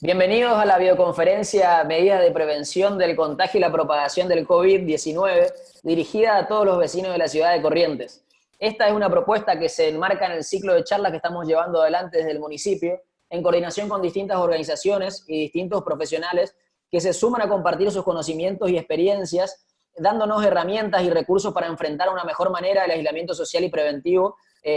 Bienvenidos a la videoconferencia Medidas de Prevención del Contagio y la Propagación del COVID-19, dirigida a todos los vecinos de la ciudad de Corrientes. Esta es una propuesta que se enmarca en el ciclo de charlas que estamos llevando adelante desde el municipio, en coordinación con distintas organizaciones y distintos profesionales que se suman a compartir sus conocimientos y experiencias, dándonos herramientas y recursos para enfrentar una mejor manera el aislamiento social y preventivo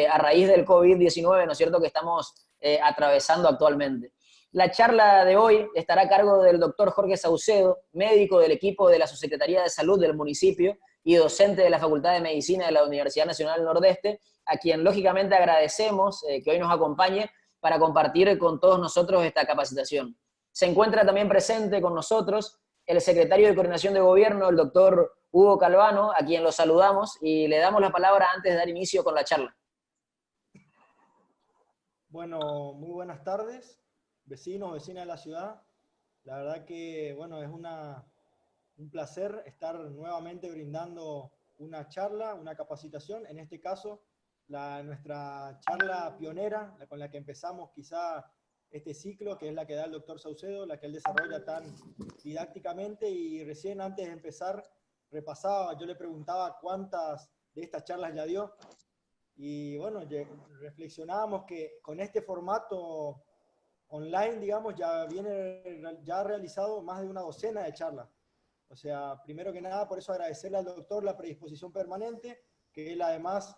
a raíz del COVID-19, ¿no es cierto?, que estamos atravesando actualmente. La charla de hoy estará a cargo del doctor Jorge Saucedo, médico del equipo de la Subsecretaría de Salud del municipio y docente de la Facultad de Medicina de la Universidad Nacional del Nordeste, a quien lógicamente agradecemos que hoy nos acompañe para compartir con todos nosotros esta capacitación. Se encuentra también presente con nosotros el secretario de Coordinación de Gobierno, el doctor Hugo Calvano, a quien lo saludamos y le damos la palabra antes de dar inicio con la charla. Bueno, muy buenas tardes, vecinos, vecinas de la ciudad. La verdad que, bueno, es un placer estar nuevamente brindando una charla, una capacitación. En este caso, nuestra charla pionera, con la que empezamos quizá este ciclo, que es la que da el doctor Saucedo, la que él desarrolla tan didácticamente. Y recién antes de empezar, repasaba, yo le preguntaba cuántas de estas charlas ya dio. Y bueno, reflexionábamos que con este formato online, digamos, ya ha realizado más de una docena de charlas. O sea, primero que nada, por eso agradecerle al doctor la predisposición permanente, que él, además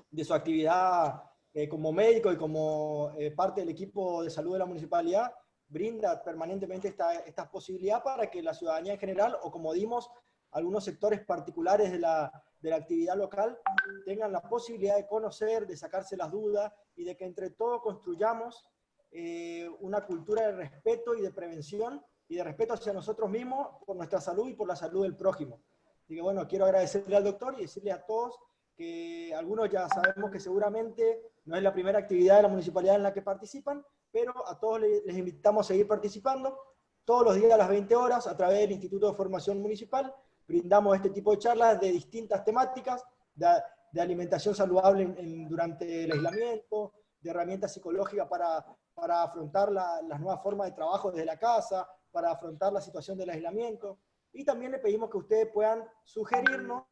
de su actividad como médico y como parte del equipo de salud de la municipalidad, brinda permanentemente esta posibilidad para que la ciudadanía en general, o como dimos, algunos sectores particulares de la actividad local, tengan la posibilidad de conocer, de sacarse las dudas y de que entre todos construyamos una cultura de respeto y de prevención y de respeto hacia nosotros mismos, por nuestra salud y por la salud del prójimo. Así que bueno, quiero agradecerle al doctor y decirle a todos que algunos ya sabemos que seguramente no es la primera actividad de la municipalidad en la que participan, pero a todos les invitamos a seguir participando. Todos los días a las 20 horas, a través del Instituto de Formación Municipal, brindamos este tipo de charlas de distintas temáticas, de alimentación saludable durante el aislamiento, de herramientas psicológicas para afrontar las nuevas formas de trabajo desde la casa, para afrontar la situación del aislamiento. Y también le pedimos que ustedes puedan sugerirnos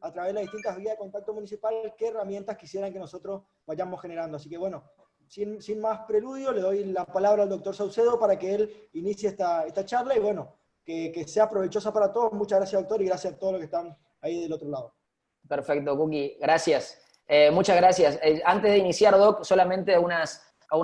a través de las distintas vías de contacto municipal qué herramientas quisieran que nosotros vayamos generando. Así que bueno, sin más preludio, le doy la palabra al doctor Saucedo para que él inicie esta charla y bueno, que sea provechosa para todos. Muchas gracias, doctor, y gracias a todos los que están ahí del otro lado. Perfecto, Cookie, gracias. Muchas gracias. Antes de iniciar, Doc, solamente unas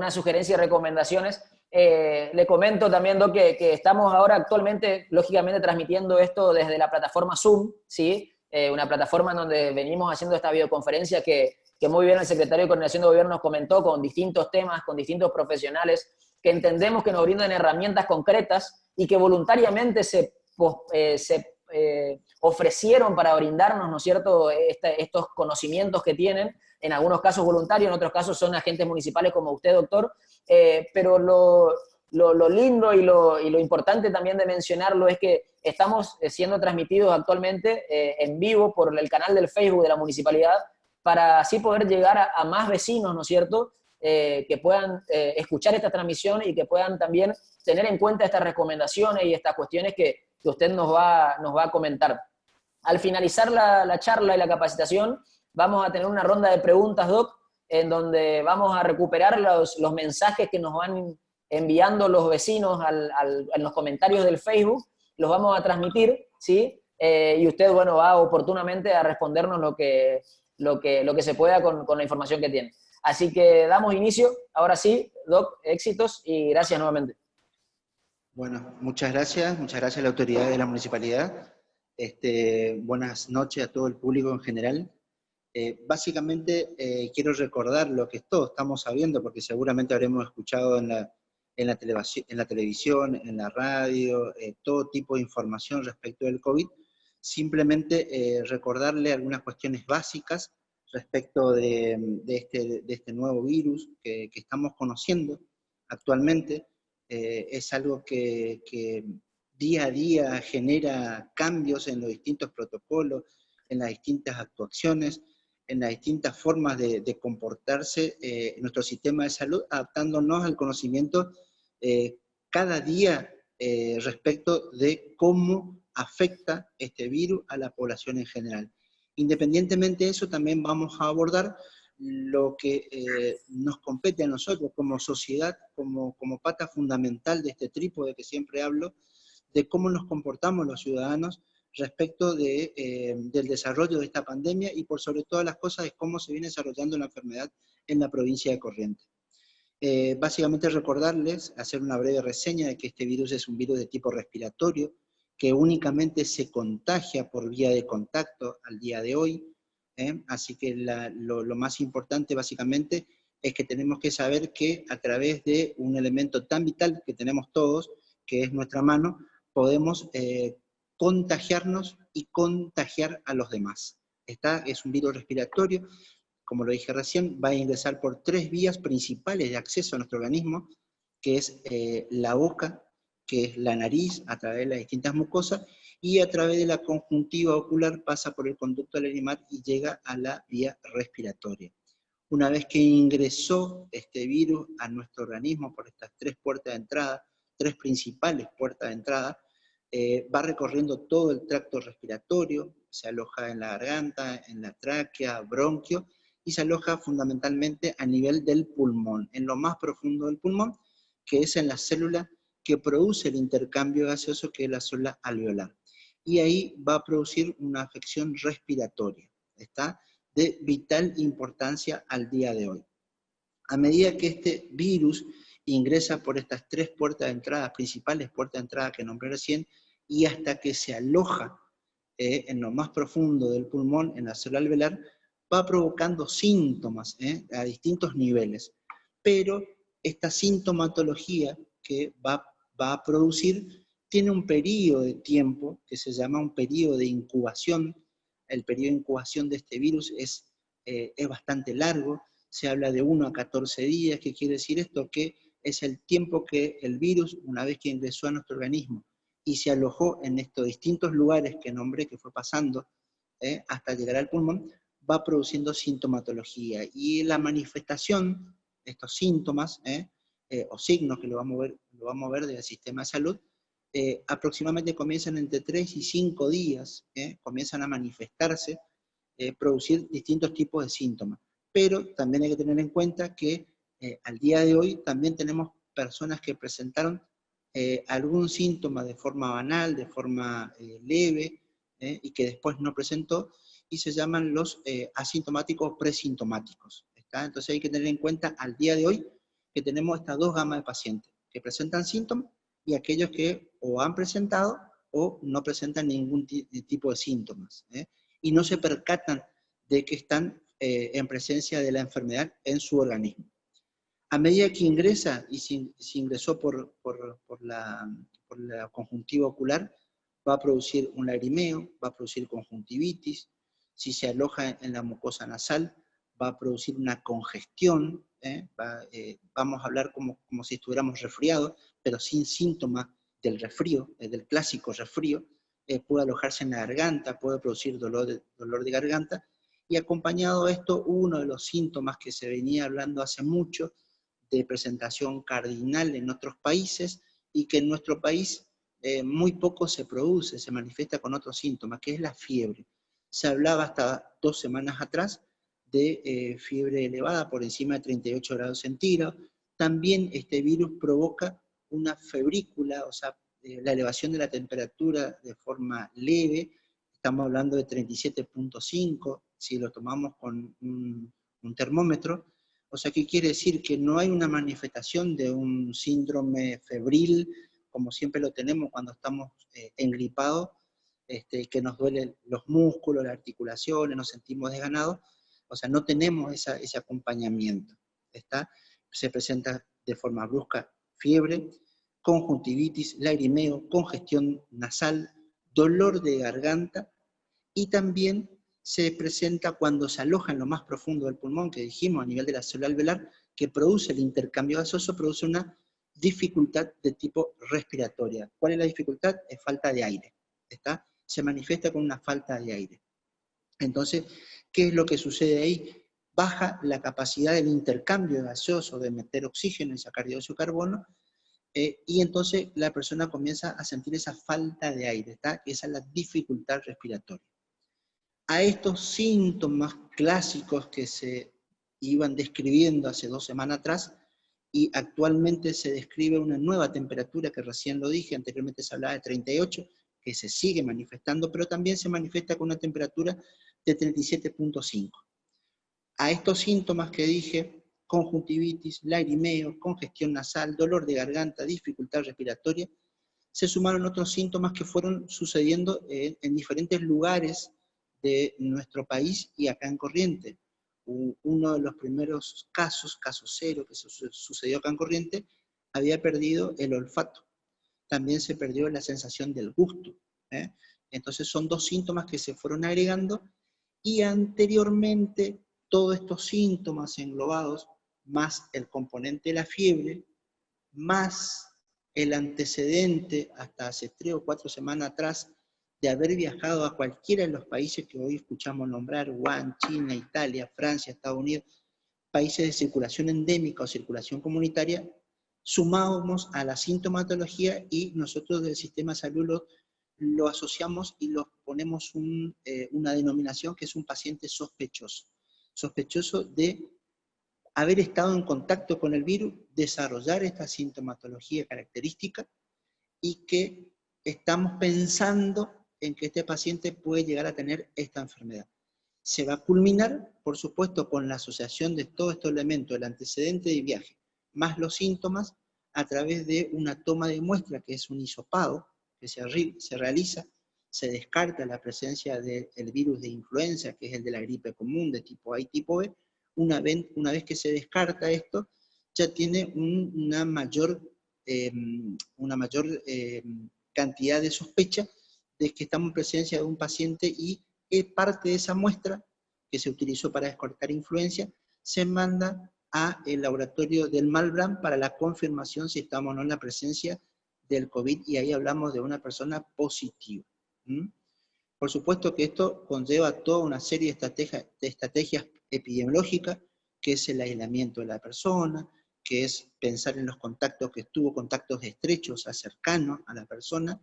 sugerencias y recomendaciones. Le comento también, Doc, que estamos ahora actualmente, lógicamente, transmitiendo esto desde la plataforma Zoom, ¿sí? Una plataforma en donde venimos haciendo esta videoconferencia que muy bien el secretario de Coordinación de Gobierno nos comentó, con distintos temas, con distintos profesionales, que entendemos que nos brindan herramientas concretas y que voluntariamente se ofrecieron para brindarnos, ¿no es cierto?, estos conocimientos que tienen, en algunos casos voluntarios, en otros casos son agentes municipales como usted, doctor, pero lo lindo y lo importante también de mencionarlo es que estamos siendo transmitidos actualmente en vivo por el canal del Facebook de la municipalidad, para así poder llegar a más vecinos, ¿no es cierto?, que puedan escuchar esta transmisión y que puedan también tener en cuenta estas recomendaciones y estas cuestiones que usted nos va a comentar. Al finalizar la charla y la capacitación, vamos a tener una ronda de preguntas, Doc, en donde vamos a recuperar los mensajes que nos van enviando los vecinos en los comentarios del Facebook, los vamos a transmitir, ¿sí? Y usted, bueno, va oportunamente a respondernos lo que se pueda con la información que tiene. Así que damos inicio. Ahora sí, Doc, éxitos y gracias nuevamente. Bueno, muchas gracias a la autoridad de la municipalidad. Buenas noches a todo el público en general. Básicamente quiero recordar lo que todos estamos sabiendo, porque seguramente habremos escuchado en la televisión, en la radio, todo tipo de información respecto del COVID. Simplemente recordarle algunas cuestiones básicas respecto de este nuevo virus que estamos conociendo actualmente. Es algo que día a día genera cambios en los distintos protocolos, en las distintas actuaciones, en las distintas formas de comportarse en nuestro sistema de salud, adaptándonos al conocimiento cada día respecto de cómo afecta este virus a la población en general. Independientemente de eso, también vamos a abordar lo que nos compete a nosotros como sociedad, como pata fundamental de este trípode que siempre hablo, de cómo nos comportamos los ciudadanos respecto del desarrollo de esta pandemia y por sobre todas las cosas de cómo se viene desarrollando la enfermedad en la provincia de Corrientes. Básicamente recordarles, hacer una breve reseña de que este virus es un virus de tipo respiratorio, que únicamente se contagia por vía de contacto al día de hoy, así que lo más importante básicamente es que tenemos que saber que a través de un elemento tan vital que tenemos todos, que es nuestra mano, podemos contagiarnos y contagiar a los demás. Es un virus respiratorio, como lo dije recién, va a ingresar por 3 vías principales de acceso a nuestro organismo, que es la boca, que es la nariz, a través de las distintas mucosas, y a través de la conjuntiva ocular pasa por el conducto lacrimal y llega a la vía respiratoria. Una vez que ingresó este virus a nuestro organismo por estas 3 puertas de entrada, 3 principales puertas de entrada, va recorriendo todo el tracto respiratorio, se aloja en la garganta, en la tráquea, bronquio, y se aloja fundamentalmente a nivel del pulmón, en lo más profundo del pulmón, que es en la célula que produce el intercambio gaseoso, que es la célula alveolar. Y ahí va a producir una afección respiratoria, ¿está? De vital importancia al día de hoy. A medida que este virus ingresa por estas 3 puertas de entrada, principales puertas de entrada que nombré recién, y hasta que se aloja en lo más profundo del pulmón, en la célula alveolar, va provocando síntomas a distintos niveles. Pero esta sintomatología que va a producir tiene un periodo de tiempo que se llama un periodo de incubación. El periodo de incubación de este virus es bastante largo, se habla de 1 a 14 días. ¿Qué quiere decir esto? Que es el tiempo que el virus, una vez que ingresó a nuestro organismo y se alojó en estos distintos lugares que nombré, que fue pasando hasta llegar al pulmón, va produciendo sintomatología. Y la manifestación de estos síntomas o signos que lo vamos a ver del sistema de salud, aproximadamente comienzan entre 3 y 5 días, comienzan a manifestarse, producir distintos tipos de síntomas. Pero también hay que tener en cuenta que al día de hoy también tenemos personas que presentaron algún síntoma de forma banal, de forma leve, y que después no presentó, y se llaman los asintomáticos presintomáticos. ¿Está? Entonces hay que tener en cuenta al día de hoy que tenemos estas 2 gamas de pacientes, que presentan síntomas y aquellos que o han presentado o no presentan ningún tipo de síntomas, y no se percatan de que están en presencia de la enfermedad en su organismo. A medida que ingresa, y si ingresó por la conjuntiva ocular, va a producir un lagrimeo, va a producir conjuntivitis. Si se aloja en la mucosa nasal, va a producir una congestión, vamos a hablar como si estuviéramos resfriados, pero sin síntomas del resfrío, del clásico resfrío. Puede alojarse en la garganta, puede producir dolor de garganta, y acompañado de esto, uno de los síntomas que se venía hablando hace mucho, de presentación cardinal en otros países, y que en nuestro país muy poco se produce, se manifiesta con otros síntomas, que es la fiebre. Se hablaba hasta 2 semanas atrás de fiebre elevada por encima de 38 grados centígrados. También este virus provoca una febrícula, o sea, la elevación de la temperatura de forma leve. Estamos hablando de 37.5, si lo tomamos con un termómetro. O sea, ¿qué quiere decir? Que no hay una manifestación de un síndrome febril, como siempre lo tenemos cuando estamos engripados, que nos duelen los músculos, las articulaciones, nos sentimos desganados. O sea, no tenemos ese acompañamiento. Se presenta de forma brusca fiebre, conjuntivitis, lagrimeo, congestión nasal, dolor de garganta, y también se presenta cuando se aloja en lo más profundo del pulmón, que dijimos a nivel de la célula alveolar, que produce el intercambio gaseoso, produce una dificultad de tipo respiratoria. ¿Cuál es la dificultad? Es falta de aire. Se manifiesta con una falta de aire. Entonces, ¿qué es lo que sucede ahí? Baja la capacidad del intercambio gaseoso, de meter oxígeno y sacar dióxido de carbono, y entonces la persona comienza a sentir esa falta de aire, ¿está? Esa es la dificultad respiratoria. A estos síntomas clásicos que se iban describiendo hace 2 semanas atrás, y actualmente se describe una nueva temperatura que recién lo dije, anteriormente se hablaba de 38, que se sigue manifestando, pero también se manifiesta con una temperatura de 37.5. A estos síntomas que dije, conjuntivitis, lagrimeo, congestión nasal, dolor de garganta, dificultad respiratoria, se sumaron otros síntomas que fueron sucediendo en diferentes lugares de nuestro país y acá en Corrientes. Uno de los primeros casos, caso cero, que sucedió acá en Corrientes, había perdido el olfato. También se perdió la sensación del gusto. ¿eh? Entonces son 2 síntomas que se fueron agregando, y anteriormente todos estos síntomas englobados, más el componente de la fiebre, más el antecedente hasta hace 3 o 4 semanas atrás de haber viajado a cualquiera de los países que hoy escuchamos nombrar, Wuhan, China, Italia, Francia, Estados Unidos, países de circulación endémica o circulación comunitaria, sumamos a la sintomatología y nosotros del sistema de salud lo asociamos y lo ponemos una denominación que es un paciente sospechoso. Sospechoso de haber estado en contacto con el virus, desarrollar esta sintomatología característica y que estamos pensando en que este paciente puede llegar a tener esta enfermedad. Se va a culminar, por supuesto, con la asociación de todos estos elementos, el antecedente de viaje, más los síntomas, a través de una toma de muestra, que es un hisopado, que se realiza, se descarta la presencia del virus de influenza, que es el de la gripe común, de tipo A y tipo B. Una vez que se descarta esto, ya tiene una mayor cantidad de sospecha de que estamos en presencia de un paciente, y parte de esa muestra que se utilizó para descartar influencia se manda a el laboratorio del Malbrán para la confirmación si estamos o no en la presencia del COVID, y ahí hablamos de una persona positiva. Por supuesto que esto conlleva toda una serie de estrategias epidemiológicas, que es el aislamiento de la persona, que es pensar en los contactos, que estuvo contactos estrechos, cercanos a la persona,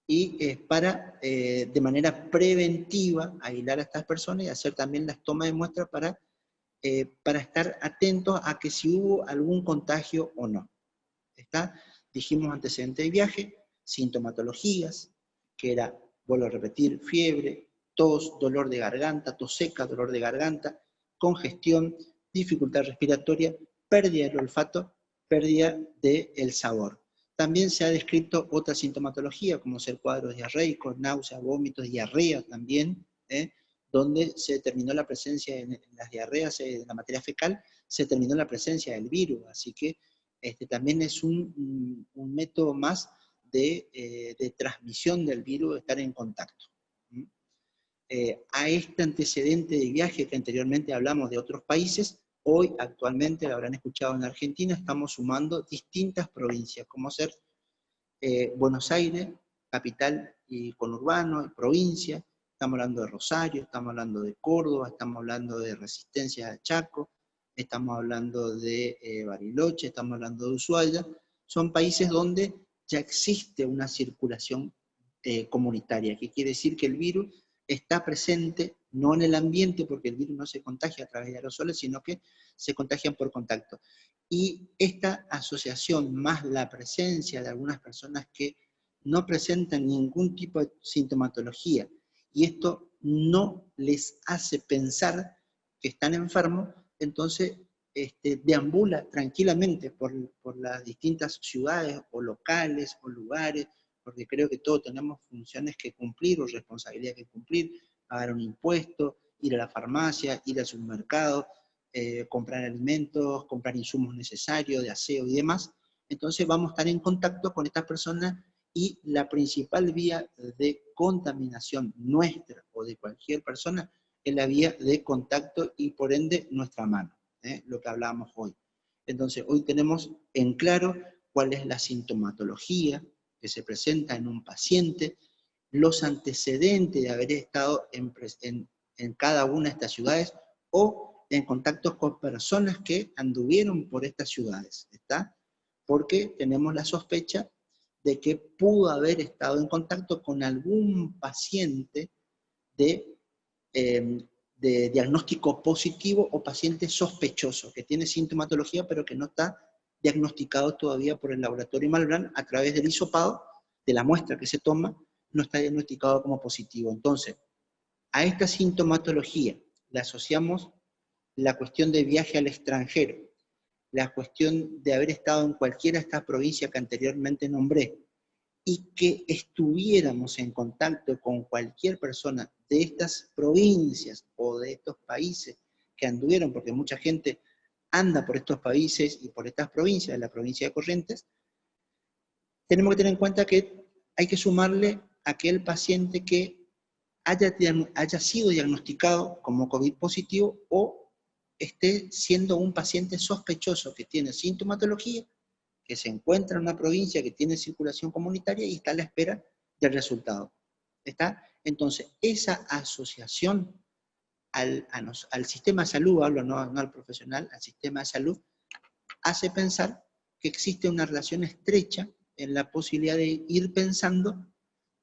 y para de manera preventiva aislar a estas personas y hacer también las tomas de muestras para estar atentos a que si hubo algún contagio o no. ¿Está? Dijimos antecedentes de viaje, sintomatologías, que era, vuelvo a repetir, fiebre, tos, dolor de garganta, tos seca, dolor de garganta, congestión, dificultad respiratoria, pérdida del olfato, pérdida del sabor. También se ha descrito otra sintomatología, como ser cuadros diarreicos, náuseas, vómitos, diarrea también, donde se determinó la presencia en las diarreas, en la materia fecal, se determinó la presencia del virus, así que también es un método más de transmisión del virus, estar en contacto. A este antecedente de viaje que anteriormente hablamos de otros países, hoy actualmente, lo habrán escuchado en Argentina, estamos sumando distintas provincias, como ser Buenos Aires, capital y conurbano, y provincia, estamos hablando de Rosario, estamos hablando de Córdoba, estamos hablando de Resistencia de Chaco, estamos hablando de Bariloche, estamos hablando de Ushuaia. Son países donde ya existe una circulación comunitaria, que quiere decir que el virus está presente, no en el ambiente, porque el virus no se contagia a través de aerosoles, sino que se contagian por contacto. Y esta asociación, más la presencia de algunas personas que no presentan ningún tipo de sintomatología, y esto no les hace pensar que están enfermos, entonces deambula tranquilamente por las distintas ciudades o locales o lugares, porque creo que todos tenemos funciones que cumplir o responsabilidades que cumplir, pagar un impuesto, ir a la farmacia, ir al supermercado, comprar alimentos, comprar insumos necesarios de aseo y demás. Entonces vamos a estar en contacto con estas personas, y la principal vía de contaminación nuestra o de cualquier persona es la vía de contacto y por ende nuestra mano, lo que hablábamos hoy. Entonces hoy tenemos en claro cuál es la sintomatología que se presenta en un paciente, los antecedentes de haber estado en cada una de estas ciudades o en contactos con personas que anduvieron por estas ciudades, ¿está? porque tenemos la sospecha de que pudo haber estado en contacto con algún paciente de diagnóstico positivo o paciente sospechoso, que tiene sintomatología pero que no está diagnosticado todavía por el laboratorio Malbrán a través del hisopado, de la muestra que se toma, no está diagnosticado como positivo. Entonces, a esta sintomatología le asociamos la cuestión de viaje al extranjero, la cuestión de haber estado en cualquiera de estas provincias que anteriormente nombré, y que estuviéramos en contacto con cualquier persona de estas provincias o de estos países que anduvieron, porque mucha gente anda por estos países y por estas provincias, de la provincia de Corrientes, tenemos que tener en cuenta que hay que sumarle a aquel paciente que haya sido diagnosticado como COVID positivo o esté siendo un paciente sospechoso que tiene sintomatología, que se encuentra en una provincia que tiene circulación comunitaria y está a la espera del resultado. ¿Está? Entonces, esa asociación al sistema de salud, hablo no al profesional, al sistema de salud, hace pensar que existe una relación estrecha en la posibilidad de ir pensando,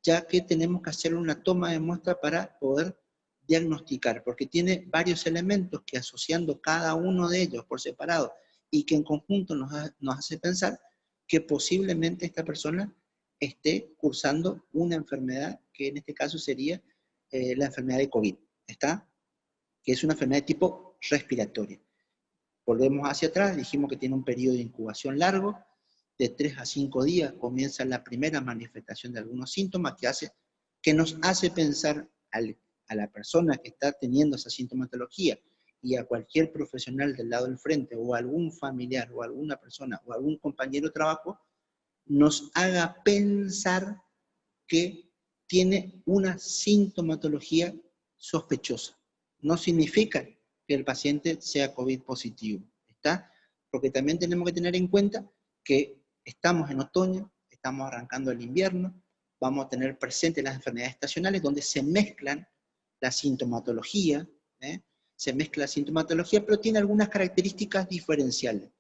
ya que tenemos que hacer una toma de muestra para poder diagnosticar, porque tiene varios elementos que asociando cada uno de ellos por separado y que en conjunto nos hace pensar que posiblemente esta persona esté cursando una enfermedad, que en este caso sería la enfermedad de COVID, ¿está? Que es una enfermedad de tipo respiratoria. Volvemos hacia atrás, dijimos que tiene un periodo de incubación largo, de 3 a 5 días comienza la primera manifestación de algunos síntomas que nos hace pensar a la persona que está teniendo esa sintomatología y a cualquier profesional del lado del frente, o algún familiar, o alguna persona, o algún compañero de trabajo, nos haga pensar que tiene una sintomatología sospechosa. No significa que el paciente sea COVID positivo, ¿está? Porque también tenemos que tener en cuenta que estamos en otoño, estamos arrancando el invierno, vamos a tener presentes las enfermedades estacionales donde se mezclan la sintomatología, se mezcla la sintomatología, pero tiene algunas características diferenciales.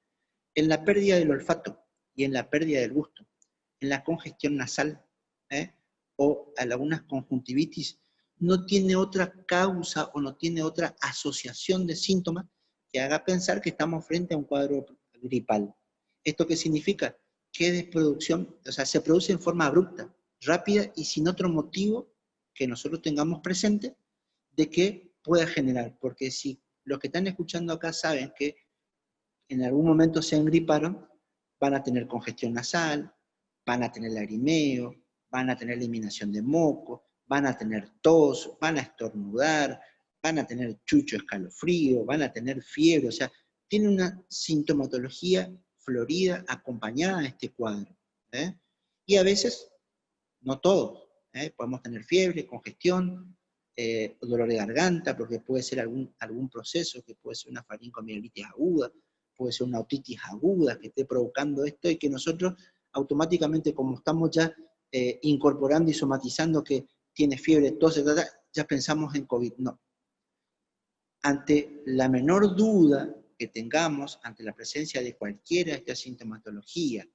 En la pérdida del olfato y en la pérdida del gusto, en la congestión nasal, o algunas conjuntivitis, no tiene otra causa o no tiene otra asociación de síntomas que haga pensar que estamos frente a un cuadro gripal. ¿Esto qué significa? Que desproducción, o sea, se produce en forma abrupta, rápida y sin otro motivo que nosotros tengamos presente de que pueda generar. Porque si los que están escuchando acá saben que en algún momento se engriparon, van a tener congestión nasal, van a tener lagrimeo, van a tener eliminación de moco, van a tener tos, van a estornudar, van a tener chucho, escalofrío, van a tener fiebre, o sea, tiene una sintomatología florida acompañada de este cuadro. Y a veces, no todos, podemos tener fiebre, congestión, dolor de garganta, porque puede ser algún proceso, que puede ser una faringomielitis aguda, puede ser una otitis aguda que esté provocando esto y que nosotros automáticamente, como estamos ya incorporando y somatizando que tiene fiebre, tos, ya pensamos en COVID. No. Ante la menor duda que tengamos, ante la presencia de cualquiera de estas sintomatologías,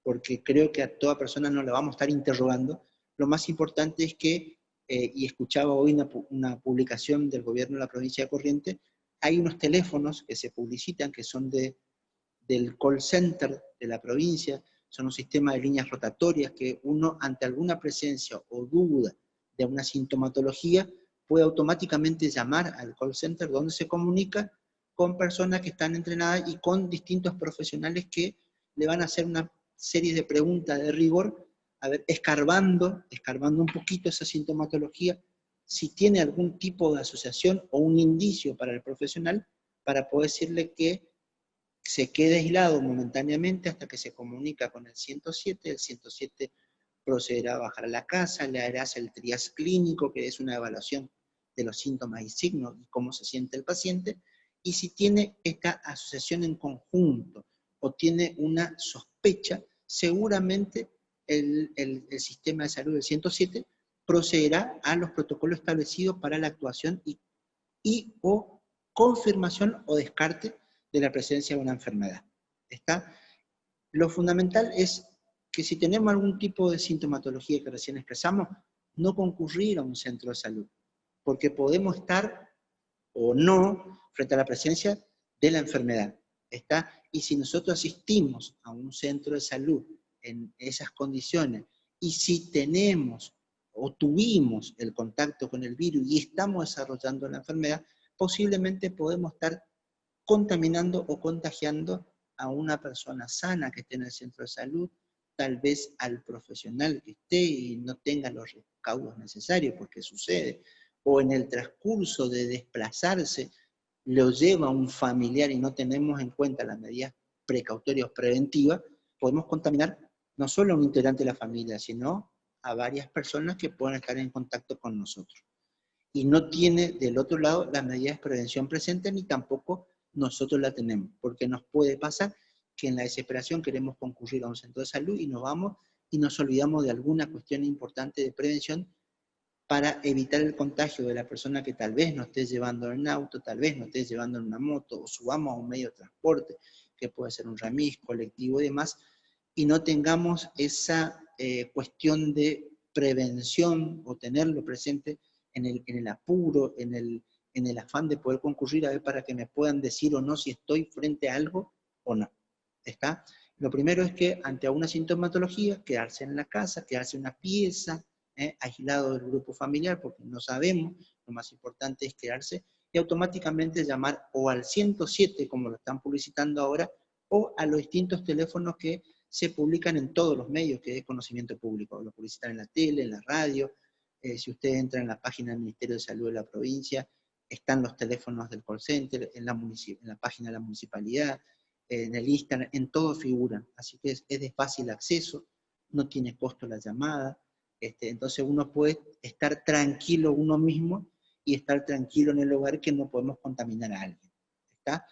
porque creo que a toda persona no la vamos a estar interrogando, lo más importante es que, y escuchaba hoy una publicación del gobierno de la provincia de Corrientes, hay unos teléfonos que se publicitan que son del call center de la provincia, son un sistema de líneas rotatorias que uno ante alguna presencia o duda de una sintomatología puede automáticamente llamar al call center donde se comunica con personas que están entrenadas y con distintos profesionales que le van a hacer una serie de preguntas de rigor, a ver, escarbando un poquito esa sintomatología, si tiene algún tipo de asociación o un indicio para el profesional, para poder decirle que se quede aislado momentáneamente hasta que se comunica con el 107, el 107 procederá a bajar a la casa, le hará el triage clínico, que es una evaluación de los síntomas y signos y cómo se siente el paciente, y si tiene esta asociación en conjunto o tiene una sospecha, seguramente el sistema de salud del 107 procederá a los protocolos establecidos para la actuación y o confirmación o descarte de la presencia de una enfermedad. ¿Está? Lo fundamental es que si tenemos algún tipo de sintomatología que recién expresamos, no concurrir a un centro de salud, porque podemos estar o no frente a la presencia de la enfermedad. ¿Está? Y si nosotros asistimos a un centro de salud en esas condiciones, y si tenemos o tuvimos el contacto con el virus y estamos desarrollando la enfermedad, posiblemente podemos estar contaminando o contagiando a una persona sana que esté en el centro de salud, tal vez al profesional que esté y no tenga los recaudos necesarios, porque sucede, o en el transcurso de desplazarse, lo lleva un familiar y no tenemos en cuenta las medidas precautorias preventivas, podemos contaminar no solo a un integrante de la familia, sino a varias personas que pueden estar en contacto con nosotros. Y no tiene del otro lado las medidas de prevención presentes, ni tampoco nosotros la tenemos, porque nos puede pasar que en la desesperación queremos concurrir a un centro de salud y nos vamos y nos olvidamos de alguna cuestión importante de prevención para evitar el contagio de la persona que tal vez nos esté llevando en auto, tal vez nos esté llevando en una moto, o subamos a un medio de transporte, que puede ser un remis, colectivo y demás, y no tengamos esa cuestión de prevención o tenerlo presente en el apuro, en el afán de poder concurrir a ver para que me puedan decir o no si estoy frente a algo o no. ¿Está? Lo primero es que ante una sintomatología, quedarse en la casa, quedarse en una pieza, aislado del grupo familiar, porque no sabemos, lo más importante es quedarse, y automáticamente llamar o al 107, como lo están publicitando ahora, o a los distintos teléfonos que se publican en todos los medios, que es conocimiento público. Lo publicitan en la tele, en la radio, si usted entra en la página del Ministerio de Salud de la provincia, están los teléfonos del call center, en la página de la municipalidad, en el Instagram, en todo figuran. Así que es de fácil acceso, no tiene costo la llamada, entonces uno puede estar tranquilo uno mismo y estar tranquilo en el hogar, que no podemos contaminar a alguien. ¿Está?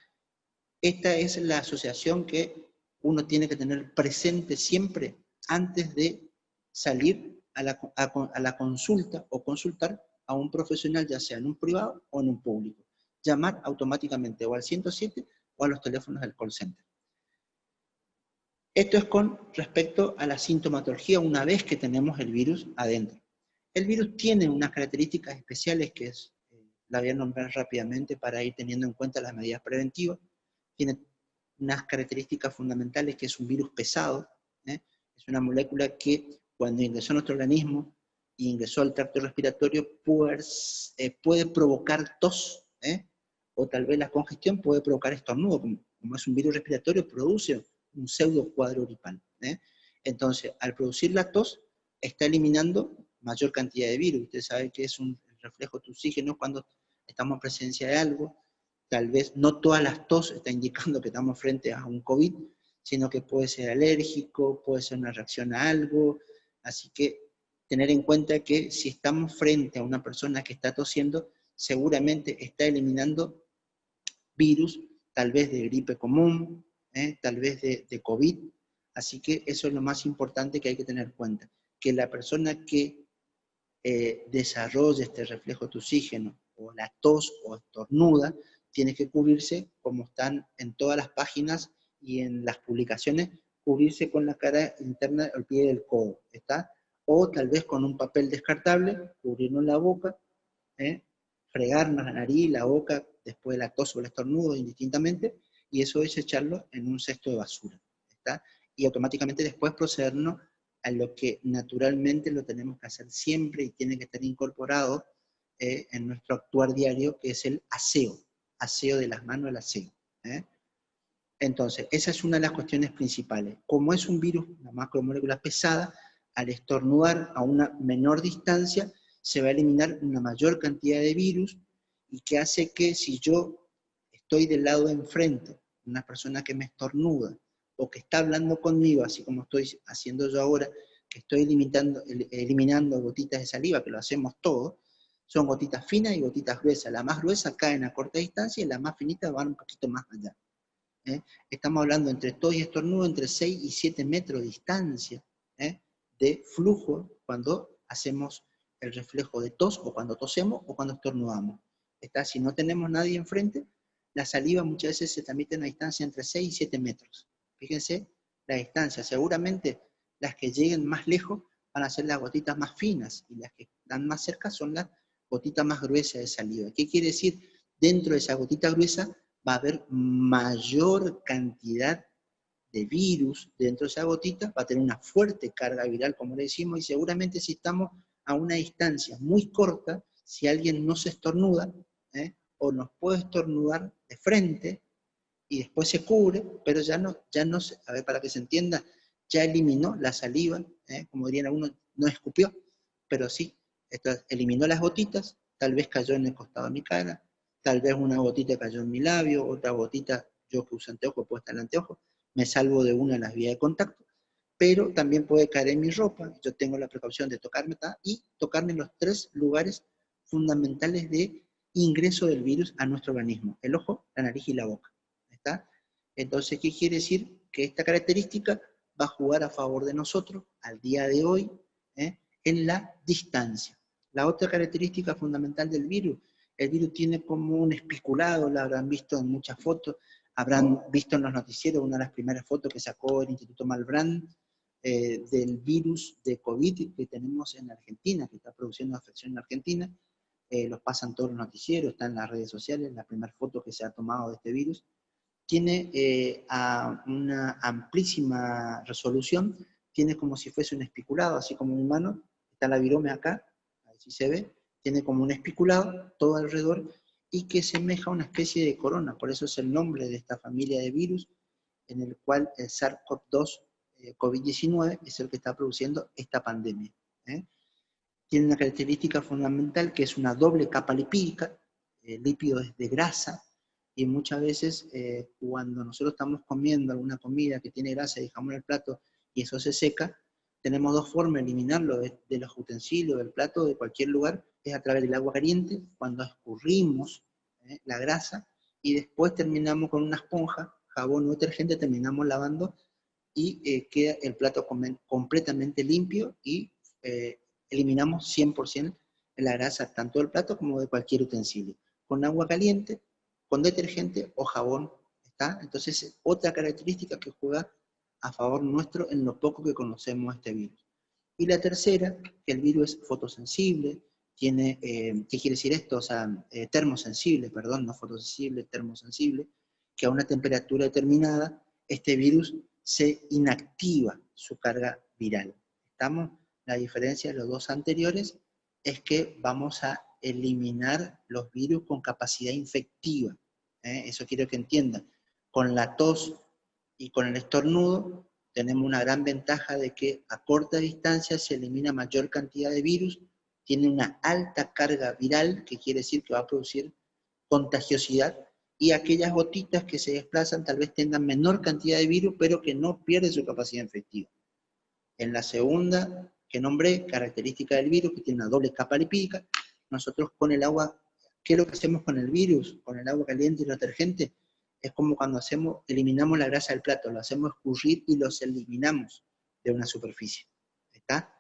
Esta es la asociación que uno tiene que tener presente siempre antes de salir a la consulta o consultar a un profesional, ya sea en un privado o en un público. Llamar automáticamente o al 107 o a los teléfonos del call center. Esto es con respecto a la sintomatología una vez que tenemos el virus adentro. El virus tiene unas características especiales que la voy a nombrar rápidamente para ir teniendo en cuenta las medidas preventivas. Tiene unas características fundamentales, que es un virus pesado, es una molécula que cuando ingresó a nuestro organismo y ingresó al tracto respiratorio puede provocar tos, o tal vez la congestión puede provocar estornudo, como es un virus respiratorio, produce un pseudo cuadro gripal. Entonces, al producir la tos, está eliminando mayor cantidad de virus. Usted sabe que es un reflejo de oxígeno cuando estamos en presencia de algo. Tal vez no todas las tos están indicando que estamos frente a un COVID, sino que puede ser alérgico, puede ser una reacción a algo. Así que tener en cuenta que si estamos frente a una persona que está tosiendo, seguramente está eliminando virus, tal vez de gripe común, tal vez de COVID. Así que eso es lo más importante que hay que tener en cuenta, que la persona que desarrolle este reflejo de oxígeno, o la tos o estornuda, tiene que cubrirse, como están en todas las páginas y en las publicaciones, cubrirse con la cara interna al pie del codo, ¿está? O tal vez con un papel descartable, cubrirnos la boca, fregarnos la nariz, la boca, después de la tos o el estornudo indistintamente, y eso es echarlo en un cesto de basura, ¿está? Y automáticamente después procedernos a lo que naturalmente lo tenemos que hacer siempre y tiene que estar incorporado en nuestro actuar diario, que es el aseo de las manos, el aseo. Entonces, esa es una de las cuestiones principales. Como es un virus, una macromolécula pesada, al estornudar a una menor distancia, se va a eliminar una mayor cantidad de virus, y que hace que si yo estoy del lado de enfrente, una persona que me estornuda, o que está hablando conmigo, así como estoy haciendo yo ahora, que estoy eliminando gotitas de saliva, que lo hacemos todos, son gotitas finas y gotitas gruesas. La más gruesa caen a corta distancia y las más finitas van un poquito más allá. Estamos hablando entre tos y estornudo entre 6 y 7 metros de distancia de flujo cuando hacemos el reflejo de tos, o cuando tosemos, o cuando estornudamos. Si no tenemos nadie enfrente, la saliva muchas veces se transmite a una distancia entre 6 y 7 metros. Fíjense la distancia. Seguramente las que lleguen más lejos van a ser las gotitas más finas, y las que están más cerca son las gotitas más gruesas de saliva. ¿Qué quiere decir? Dentro de esa gotita gruesa va a haber mayor cantidad de virus dentro de esa gotita, va a tener una fuerte carga viral, como le decimos, y seguramente si estamos a una distancia muy corta, si alguien no se estornuda, o nos puede estornudar de frente, y después se cubre, pero ya no, a ver, para que se entienda, ya eliminó la saliva, como dirían algunos, no escupió, pero sí, eliminó las gotitas, tal vez cayó en el costado de mi cara, tal vez una gotita cayó en mi labio, otra gotita, yo que uso anteojo, puesta en el anteojo, me salvo de una de las vías de contacto, pero también puede caer en mi ropa, yo tengo la precaución de tocarme y tocarme en los 3 lugares fundamentales de ingreso del virus a nuestro organismo: el ojo, la nariz y la boca. ¿Está? Entonces, ¿qué quiere decir? Que esta característica va a jugar a favor de nosotros al día de hoy, en la distancia. La otra característica fundamental del virus: el virus tiene como un espiculado, la habrán visto en muchas fotos, habrán visto en los noticieros una de las primeras fotos que sacó el Instituto Malbrán del virus de COVID que tenemos en Argentina, que está produciendo afección en Argentina. Los pasan todos los noticieros, está en las redes sociales, la primera foto que se ha tomado de este virus. Tiene a una amplísima resolución, tiene como si fuese un espiculado, así como mi mano, está la virome acá, a ver si se ve, tiene como un espiculado todo alrededor, y que semeja a una especie de corona, por eso es el nombre de esta familia de virus, en el cual el SARS-CoV-2 COVID-19 es el que está produciendo esta pandemia. Tiene una característica fundamental que es una doble capa lipídica, lípidos de grasa, y muchas veces cuando nosotros estamos comiendo alguna comida que tiene grasa y dejamos en el plato y eso se seca, tenemos 2 formas de eliminarlo de los utensilios, del plato, de cualquier lugar: es a través del agua caliente, cuando escurrimos la grasa, y después terminamos con una esponja, jabón o detergente, terminamos lavando, y queda el plato completamente limpio, y eliminamos 100% la grasa tanto del plato como de cualquier utensilio, con agua caliente, con detergente o jabón. ¿Está? Entonces, otra característica que juega a favor nuestro en lo poco que conocemos este virus. Y la tercera, que el virus es fotosensible, tiene, ¿qué quiere decir esto? O sea, termosensible, perdón, no fotosensible, termosensible, que a una temperatura determinada este virus se inactiva su carga viral. ¿Estamos? La diferencia de los 2 anteriores es que vamos a eliminar los virus con capacidad infectiva. Eso quiero que entiendan. Con la tos y con el estornudo tenemos una gran ventaja de que a corta distancia se elimina mayor cantidad de virus, tiene una alta carga viral, que quiere decir que va a producir contagiosidad, y aquellas gotitas que se desplazan tal vez tengan menor cantidad de virus, pero que no pierden su capacidad infectiva. En la segunda que nombré, característica del virus, que tiene una doble capa lipídica, nosotros con el agua, ¿qué es lo que hacemos con el virus? Con el agua caliente y el detergente, es como cuando eliminamos la grasa del plato, lo hacemos escurrir y los eliminamos de una superficie. ¿Está?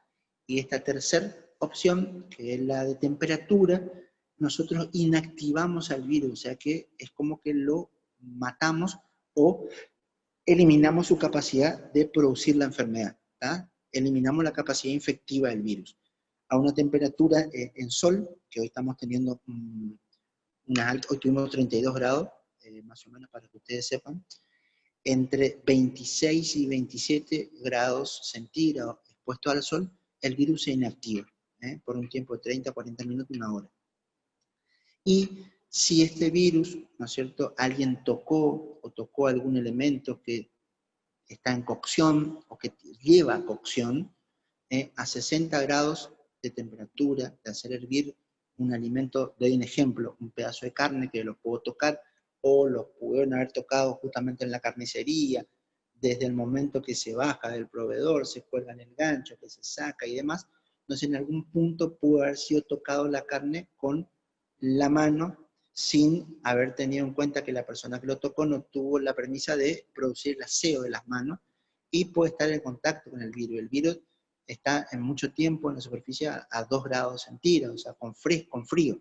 Y esta tercera opción, que es la de temperatura, nosotros inactivamos al virus, o sea que es como que lo matamos o eliminamos su capacidad de producir la enfermedad. ¿Tá? Eliminamos la capacidad infectiva del virus. A una temperatura en sol, que hoy estamos teniendo hoy tuvimos 32 grados, más o menos para que ustedes sepan, entre 26 y 27 grados centígrados expuesto al sol, el virus se inactiva por un tiempo de 30, 40 minutos, 1 hora. Y si este virus, ¿no es cierto?, alguien tocó algún elemento que está en cocción o que lleva cocción, a 60 grados de temperatura, de hacer hervir un alimento, doy un ejemplo, un pedazo de carne que lo puedo tocar, o lo pudieron haber tocado justamente en la carnicería, desde el momento que se baja del proveedor, se cuelga en el gancho, que se saca y demás. Entonces en algún punto pudo haber sido tocado la carne con la mano sin haber tenido en cuenta que la persona que lo tocó no tuvo la premisa de producir el aseo de las manos, y puede estar en contacto con el virus. El virus está en mucho tiempo en la superficie a 2 grados centígrados, o sea, con frío.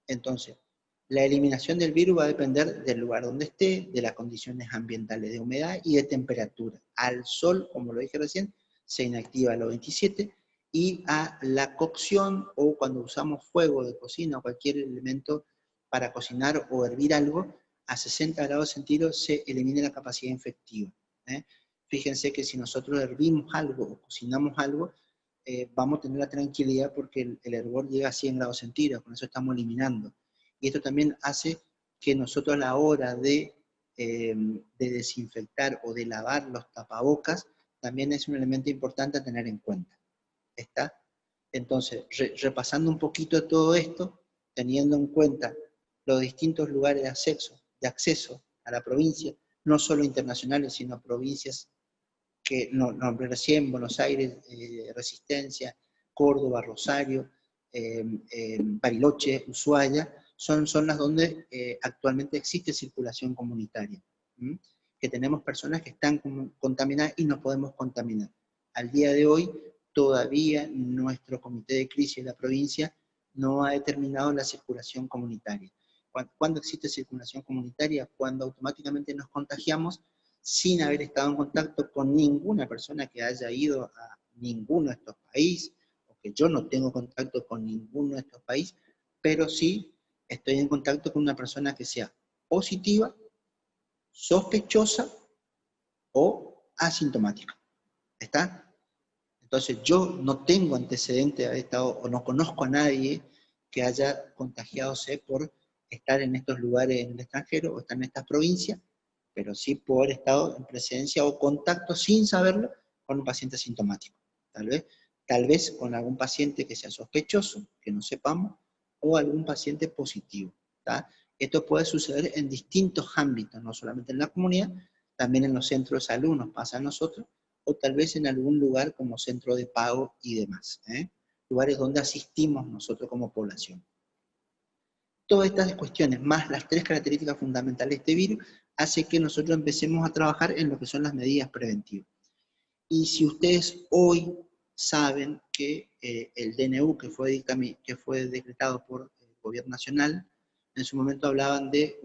Entonces, La eliminación del virus va a depender del lugar donde esté, de las condiciones ambientales de humedad y de temperatura. Al sol, como lo dije recién, se inactiva a los 27, y a la cocción o cuando usamos fuego de cocina o cualquier elemento para cocinar o hervir algo, a 60 grados centígrados se elimina la capacidad infectiva. Fíjense que si nosotros hervimos algo o cocinamos algo, vamos a tener la tranquilidad porque el hervor llega a 100 grados centígrados, con eso estamos eliminando. Y esto también hace que nosotros a la hora de desinfectar o de lavar los tapabocas, también es un elemento importante a tener en cuenta. ¿Está? Entonces, repasando un poquito todo esto, teniendo en cuenta los distintos lugares de acceso a la provincia, no solo internacionales, sino provincias que nombré recién: Buenos Aires, Resistencia, Córdoba, Rosario, Bariloche, Ushuaia, son zonas donde actualmente existe circulación comunitaria, que tenemos personas que están contaminadas y no podemos contaminar. Al día de hoy, todavía nuestro comité de crisis de la provincia no ha determinado la circulación comunitaria. ¿Cuándo existe circulación comunitaria? Cuando automáticamente nos contagiamos sin haber estado en contacto con ninguna persona que haya ido a ninguno de estos países, o que yo no tengo contacto con ninguno de estos países, pero sí estoy en contacto con una persona que sea positiva, sospechosa o asintomática. ¿Está? Entonces yo no tengo antecedentes de haber estado, o no conozco a nadie que haya contagiadose por estar en estos lugares en el extranjero o estar en estas provincias, pero sí por haber estado en presencia o contacto sin saberlo con un paciente asintomático. Tal vez con algún paciente que sea sospechoso, que no sepamos, o algún paciente positivo. ¿Tá? Esto puede suceder en distintos ámbitos, no solamente en la comunidad, también en los centros de salud nos pasa a nosotros, o tal vez en algún lugar como centro de pago y demás, lugares donde asistimos nosotros como población. Todas estas cuestiones, más las tres características fundamentales de este virus, hace que nosotros empecemos a trabajar en lo que son las medidas preventivas. Y si ustedes hoy saben que el DNU que fue decretado por el gobierno nacional, en su momento hablaban de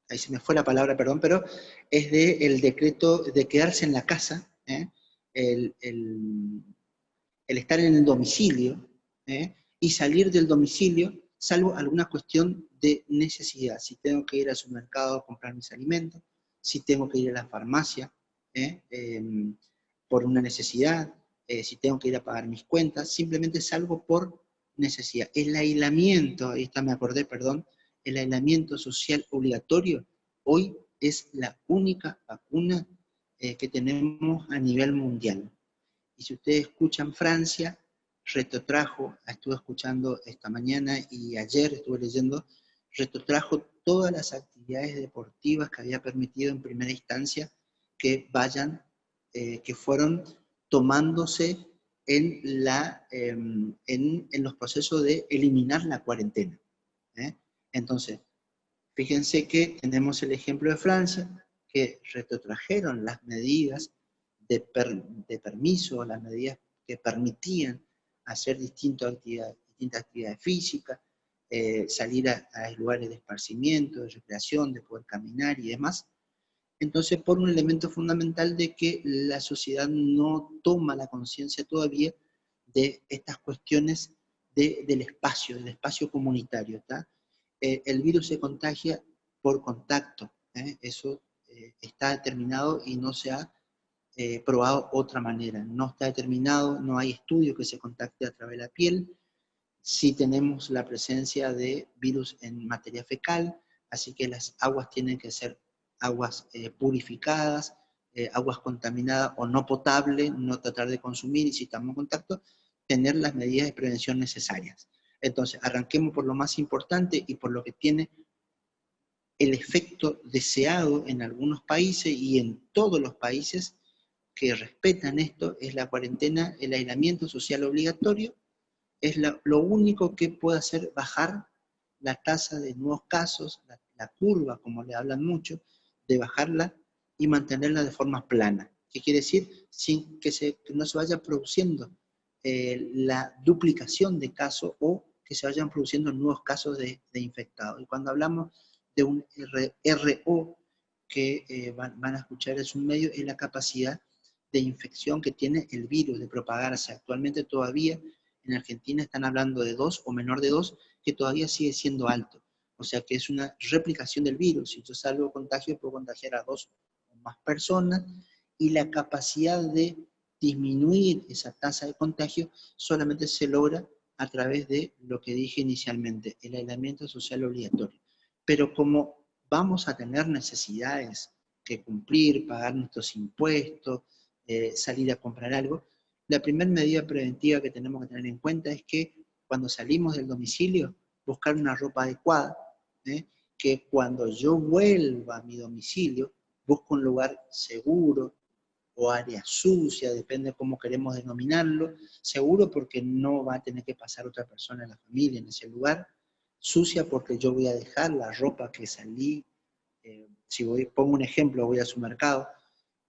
ahí se me fue la palabra, perdón, pero es del decreto de quedarse en la casa, el estar en el domicilio, y salir del domicilio, salvo alguna cuestión de necesidad. Si tengo que ir al supermercado a comprar mis alimentos, si tengo que ir a la farmacia por una necesidad, si tengo que ir a pagar mis cuentas, simplemente salgo por necesidad. El aislamiento, ahí está, me acordé, perdón, el aislamiento social obligatorio hoy es la única vacuna que tenemos a nivel mundial. Y si ustedes escuchan, Francia retrotrajo, estuve escuchando esta mañana y ayer estuve leyendo, retrotrajo todas las actividades deportivas que había permitido en primera instancia que vayan, que fueron tomándose en los procesos de eliminar la cuarentena. Entonces, fíjense que tenemos el ejemplo de Francia, que retrotrajeron las medidas de permiso, las medidas que permitían hacer distintas actividades físicas, salir a lugares de esparcimiento, de recreación, de poder caminar y demás. Entonces, por un elemento fundamental de que la sociedad no toma la conciencia todavía de estas cuestiones del espacio comunitario. ¿Tá? El virus se contagia por contacto, eso está determinado y no se ha probado otra manera. No está determinado, no hay estudio que se contacte a través de la piel. Sí tenemos la presencia de virus en materia fecal, así que las aguas tienen que ser aguas purificadas, aguas contaminadas o no potables, no tratar de consumir, y si estamos en contacto, tener las medidas de prevención necesarias. Entonces, arranquemos por lo más importante y por lo que tiene el efecto deseado en algunos países y en todos los países que respetan esto, es la cuarentena, el aislamiento social obligatorio, es lo único que puede hacer bajar la tasa de nuevos casos, la curva, como le hablan mucho, de bajarla y mantenerla de forma plana. ¿Qué quiere decir? Sin que no se vaya produciendo la duplicación de casos o que se vayan produciendo nuevos casos de infectados. Y cuando hablamos de un RO, que van a escuchar, es un medio, es la capacidad de infección que tiene el virus, de propagarse. Actualmente todavía en Argentina están hablando de 2 o menor de 2, que todavía sigue siendo alto. O sea que es una replicación del virus. Si yo salgo contagio, puedo contagiar a 2 o más personas, y la capacidad de disminuir esa tasa de contagio solamente se logra a través de lo que dije inicialmente, el aislamiento social obligatorio. Pero como vamos a tener necesidades que cumplir, pagar nuestros impuestos, salir a comprar algo, la primera medida preventiva que tenemos que tener en cuenta es que cuando salimos del domicilio, buscar una ropa adecuada, que cuando yo vuelva a mi domicilio, busco un lugar seguro o área sucia, depende de cómo queremos denominarlo, seguro porque no va a tener que pasar otra persona en la familia en ese lugar, sucia porque yo voy a dejar la ropa que salí, si voy, pongo un ejemplo, voy al supermercado,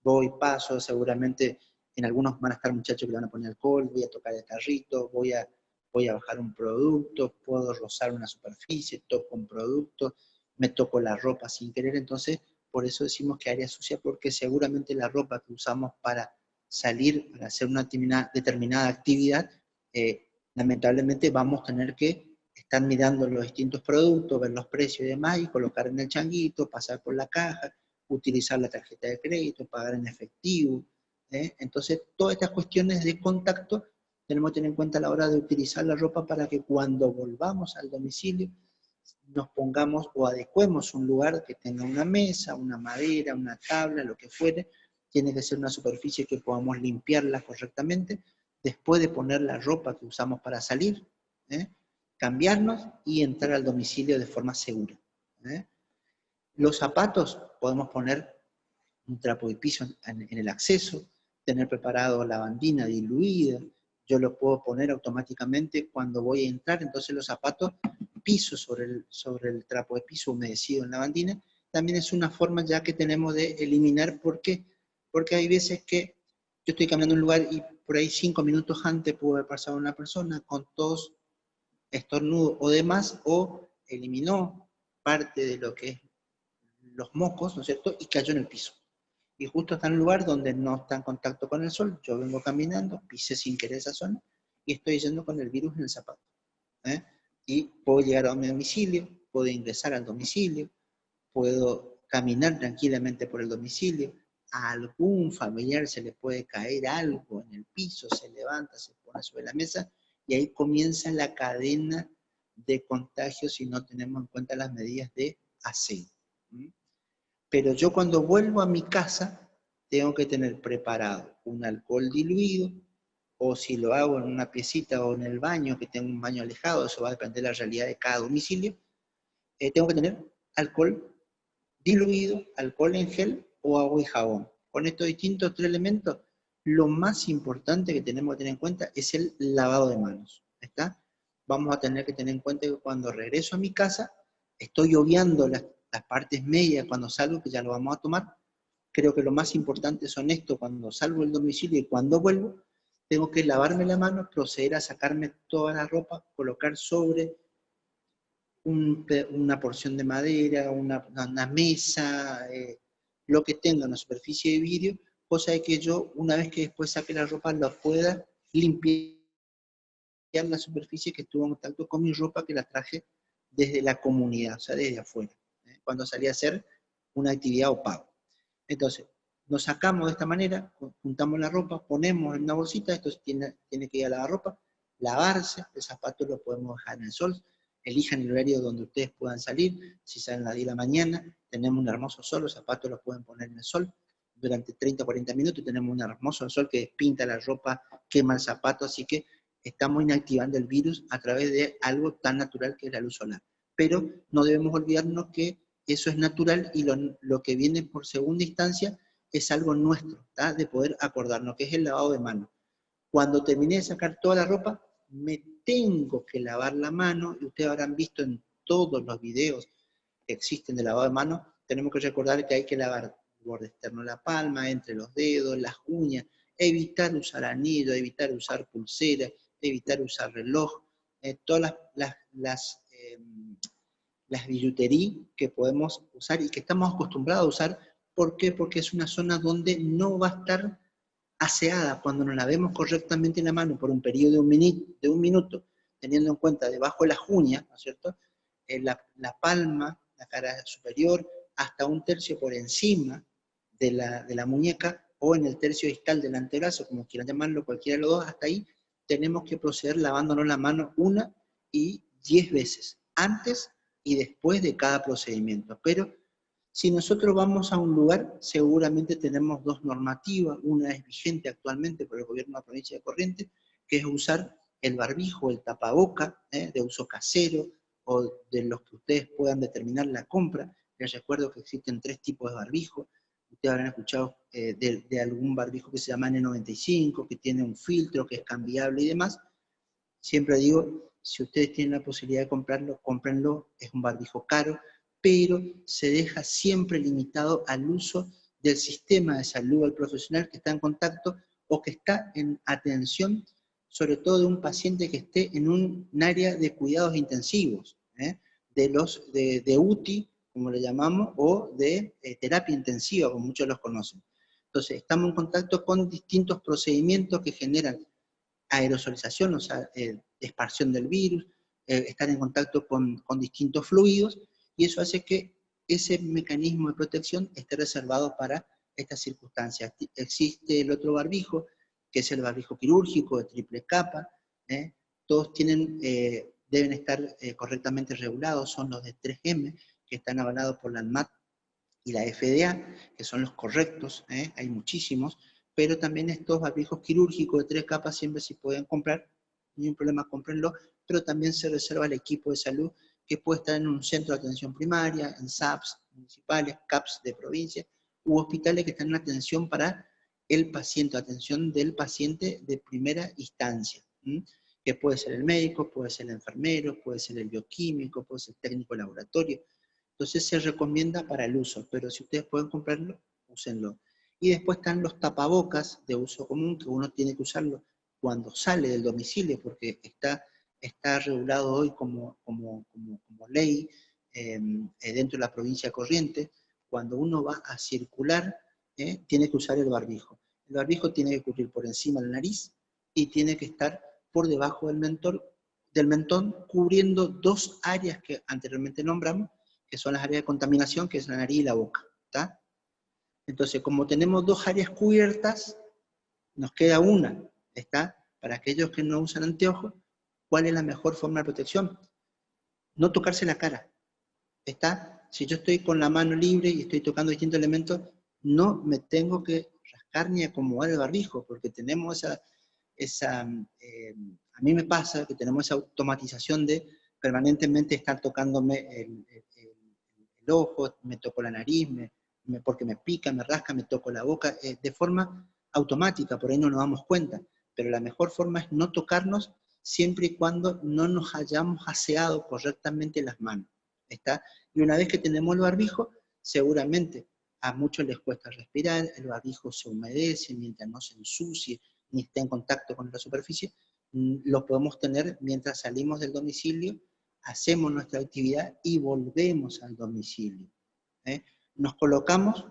voy, paso, seguramente en algunos van a estar muchachos que le van a poner alcohol, voy a tocar el carrito, voy a bajar un producto, puedo rozar una superficie, toco un producto, me toco la ropa sin querer, entonces por eso decimos que área sucia, porque seguramente la ropa que usamos para salir, para hacer una determinada actividad, lamentablemente vamos a tener que estar mirando los distintos productos, ver los precios y demás, y colocar en el changuito, pasar por la caja, utilizar la tarjeta de crédito, pagar en efectivo. Entonces, todas estas cuestiones de contacto tenemos que tener en cuenta a la hora de utilizar la ropa para que cuando volvamos al domicilio nos pongamos o adecuemos un lugar que tenga una mesa, una madera, una tabla, lo que fuere. Tiene que ser una superficie que podamos limpiarla correctamente después de poner la ropa que usamos para salir, cambiarnos y entrar al domicilio de forma segura. Los zapatos, podemos poner un trapo de piso en el acceso, tener preparado lavandina diluida, yo lo puedo poner automáticamente cuando voy a entrar, entonces los zapatos, piso sobre el trapo de piso humedecido en lavandina, también es una forma ya que tenemos de eliminar. ¿Por qué? Porque hay veces que yo estoy caminando en un lugar y por ahí 5 minutos antes pudo haber pasado una persona con tos, estornudo o demás, o eliminó parte de lo que es los mocos, ¿no es cierto?, y cayó en el piso. Y justo está en un lugar donde no está en contacto con el sol, yo vengo caminando, pisé sin querer esa zona, y estoy yendo con el virus en el zapato. Y puedo llegar a mi domicilio, puedo ingresar al domicilio, puedo caminar tranquilamente por el domicilio, a algún familiar se le puede caer algo en el piso, se levanta, se pone sobre la mesa, y ahí comienza la cadena de contagio si no tenemos en cuenta las medidas de aseo. Pero yo cuando vuelvo a mi casa, tengo que tener preparado un alcohol diluido, o si lo hago en una piecita o en el baño, que tengo un baño alejado, eso va a depender de la realidad de cada domicilio, tengo que tener alcohol diluido, alcohol en gel o agua y jabón. Con estos distintos 3 elementos, lo más importante que tenemos que tener en cuenta es el lavado de manos. ¿Está? Vamos a tener que tener en cuenta que cuando regreso a mi casa, estoy obviando las partes medias cuando salgo, que ya lo vamos a tomar. Creo que lo más importante son esto: cuando salgo del domicilio y cuando vuelvo, tengo que lavarme la mano, proceder a sacarme toda la ropa, colocar sobre una porción de madera, una mesa, lo que tenga una superficie de vidrio, cosa de que yo, una vez que después saque la ropa, la pueda limpiar la superficie que estuvo en contacto con mi ropa, que la traje desde la comunidad, o sea, desde afuera, cuando salí a hacer una actividad o pago. Entonces, nos sacamos de esta manera, juntamos la ropa, ponemos en una bolsita, esto tiene que ir a lavar ropa, lavarse, el zapato lo podemos dejar en el sol, elijan el horario donde ustedes puedan salir, si salen a las 10 de la mañana, tenemos un hermoso sol, los zapatos los pueden poner en el sol, durante 30 o 40 minutos tenemos un hermoso sol que despinta la ropa, quema el zapato, así que estamos inactivando el virus a través de algo tan natural que es la luz solar. Pero no debemos olvidarnos que eso es natural, y lo que viene por segunda instancia es algo nuestro, ¿tá? De poder acordarnos, que es el lavado de manos. Cuando terminé de sacar toda la ropa, me tengo que lavar la mano, y ustedes habrán visto en todos los videos que existen de lavado de manos, tenemos que recordar que hay que lavar el borde externo de la palma, entre los dedos, las uñas, evitar usar anillo, evitar usar pulsera, evitar usar reloj, todas las billutería que podemos usar y que estamos acostumbrados a usar. ¿Por qué? Porque es una zona donde no va a estar aseada. Cuando nos lavemos correctamente la mano por un periodo de un minuto, teniendo en cuenta debajo de las uñas, ¿no es cierto? La palma, la cara superior, hasta un tercio por encima de la muñeca, o en el tercio distal del antebrazo, como quieran llamarlo, cualquiera de los dos, hasta ahí tenemos que proceder lavándonos la mano 1 y 10 veces, antes y después de cada procedimiento. Pero si nosotros vamos a un lugar, seguramente tenemos dos normativas. Una es vigente actualmente por el gobierno de la provincia de Corrientes, que es usar el barbijo, el tapaboca, de uso casero, o de los que ustedes puedan determinar la compra. Les recuerdo que existen 3 tipos de barbijo. Ustedes habrán escuchado de algún barbijo que se llama N95, que tiene un filtro, que es cambiable y demás. Siempre digo, si ustedes tienen la posibilidad de comprarlo, cómprenlo. Es un barbijo caro, pero se deja siempre limitado al uso del sistema de salud al profesional que está en contacto o que está en atención, sobre todo de un paciente que esté en un área de cuidados intensivos, de UTI, como le llamamos, o de terapia intensiva, como muchos los conocen. Entonces, estamos en contacto con distintos procedimientos que generan aerosolización, o sea, expansión del virus, estar en contacto con distintos fluidos, y eso hace que ese mecanismo de protección esté reservado para estas circunstancias. Existe el otro barbijo, que es el barbijo quirúrgico de triple capa, todos deben estar correctamente regulados, son los de 3M, que están avalados por la ANMAT y la FDA, que son los correctos, hay muchísimos, pero también estos barbijos quirúrgicos de 3 capas siempre se pueden comprar, no hay un problema, cómprenlo, pero también se reserva al equipo de salud que puede estar en un centro de atención primaria, en SAPS municipales, CAPS de provincia, u hospitales que están en atención para el paciente, atención del paciente de primera instancia, que puede ser el médico, puede ser el enfermero, puede ser el bioquímico, puede ser el técnico de laboratorio. Entonces se recomienda para el uso, pero si ustedes pueden comprarlo, úsenlo. Y después están los tapabocas de uso común, que uno tiene que usarlo cuando sale del domicilio, porque está regulado hoy como ley dentro de la provincia de Corrientes. Cuando uno va a circular, tiene que usar el barbijo. El barbijo tiene que cubrir por encima de la nariz y tiene que estar por debajo del mentón, cubriendo 2 áreas que anteriormente nombramos, que son las áreas de contaminación, que es la nariz y la boca, ¿está? Entonces, como tenemos 2 áreas cubiertas, nos queda una, ¿está? Para aquellos que no usan anteojos, ¿cuál es la mejor forma de protección? No tocarse la cara, ¿está? Si yo estoy con la mano libre y estoy tocando distintos elementos, no me tengo que rascar ni acomodar el barbijo, porque tenemos a mí me pasa que tenemos esa automatización de permanentemente estar tocándome el ojo, me toco la nariz, porque me pica, me rasca, me toco la boca, de forma automática, por ahí no nos damos cuenta, pero la mejor forma es no tocarnos siempre y cuando no nos hayamos aseado correctamente las manos, ¿está? Y una vez que tenemos el barbijo, seguramente a muchos les cuesta respirar, el barbijo se humedece mientras no se ensucie, ni esté en contacto con la superficie, lo podemos tener mientras salimos del domicilio, hacemos nuestra actividad y volvemos al domicilio. Nos colocamos,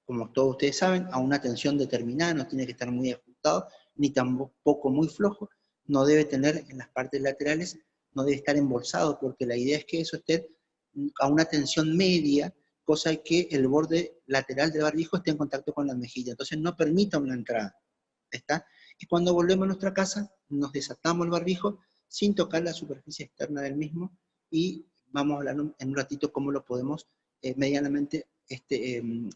como todos ustedes saben, a una tensión determinada, no tiene que estar muy ajustado, ni tampoco muy flojo, no debe tener en las partes laterales, no debe estar embolsado, porque la idea es que eso esté a una tensión media, cosa que el borde lateral del barbijo esté en contacto con la mejilla, entonces no permita una entrada, ¿está? Y cuando volvemos a nuestra casa, nos desatamos el barbijo sin tocar la superficie externa del mismo, y vamos a hablar en un ratito cómo lo podemos medianamente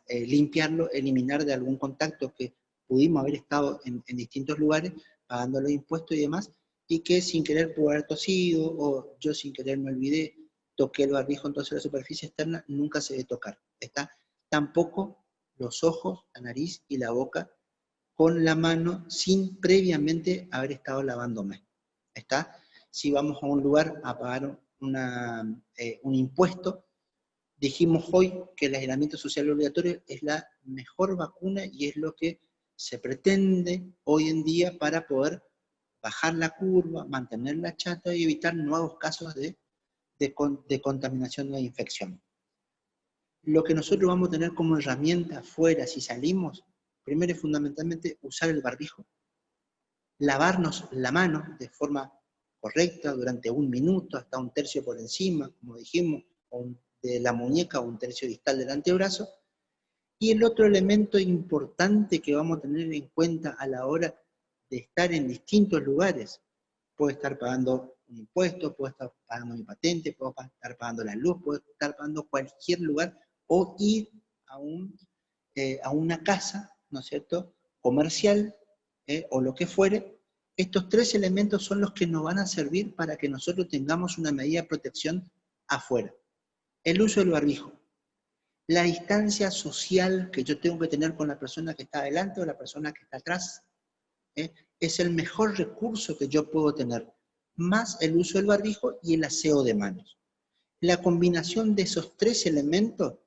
limpiarlo, eliminar de algún contacto que pudimos haber estado en distintos lugares, pagando los impuestos y demás, y que sin querer pudo haber tosido, o yo sin querer me olvidé, toqué el barbijo, entonces la superficie externa nunca se debe tocar, ¿está? Tampoco los ojos, la nariz y la boca con la mano sin previamente haber estado lavándome, ¿está? Si vamos a un lugar a pagar un impuesto, dijimos hoy que el aislamiento social obligatorio es la mejor vacuna y es lo que se pretende hoy en día para poder bajar la curva, mantenerla chata y evitar nuevos casos de contaminación e infección. Lo que nosotros vamos a tener como herramienta afuera si salimos, primero y fundamentalmente usar el barbijo, lavarnos la mano de forma correcta durante 1 minuto, hasta 1/3 por encima, como dijimos, de la muñeca o 1/3 distal del antebrazo. Y el otro elemento importante que vamos a tener en cuenta a la hora de estar en distintos lugares, puedo estar pagando un impuesto, puedo estar pagando mi patente, puedo estar pagando la luz, puedo estar pagando cualquier lugar, o ir a una casa, ¿no es cierto?, comercial, o lo que fuere. Estos 3 elementos son los que nos van a servir para que nosotros tengamos una medida de protección afuera. El uso del barbijo, la distancia social que yo tengo que tener con la persona que está adelante o la persona que está atrás, es el mejor recurso que yo puedo tener, más el uso del barbijo y el aseo de manos. La combinación de esos 3 elementos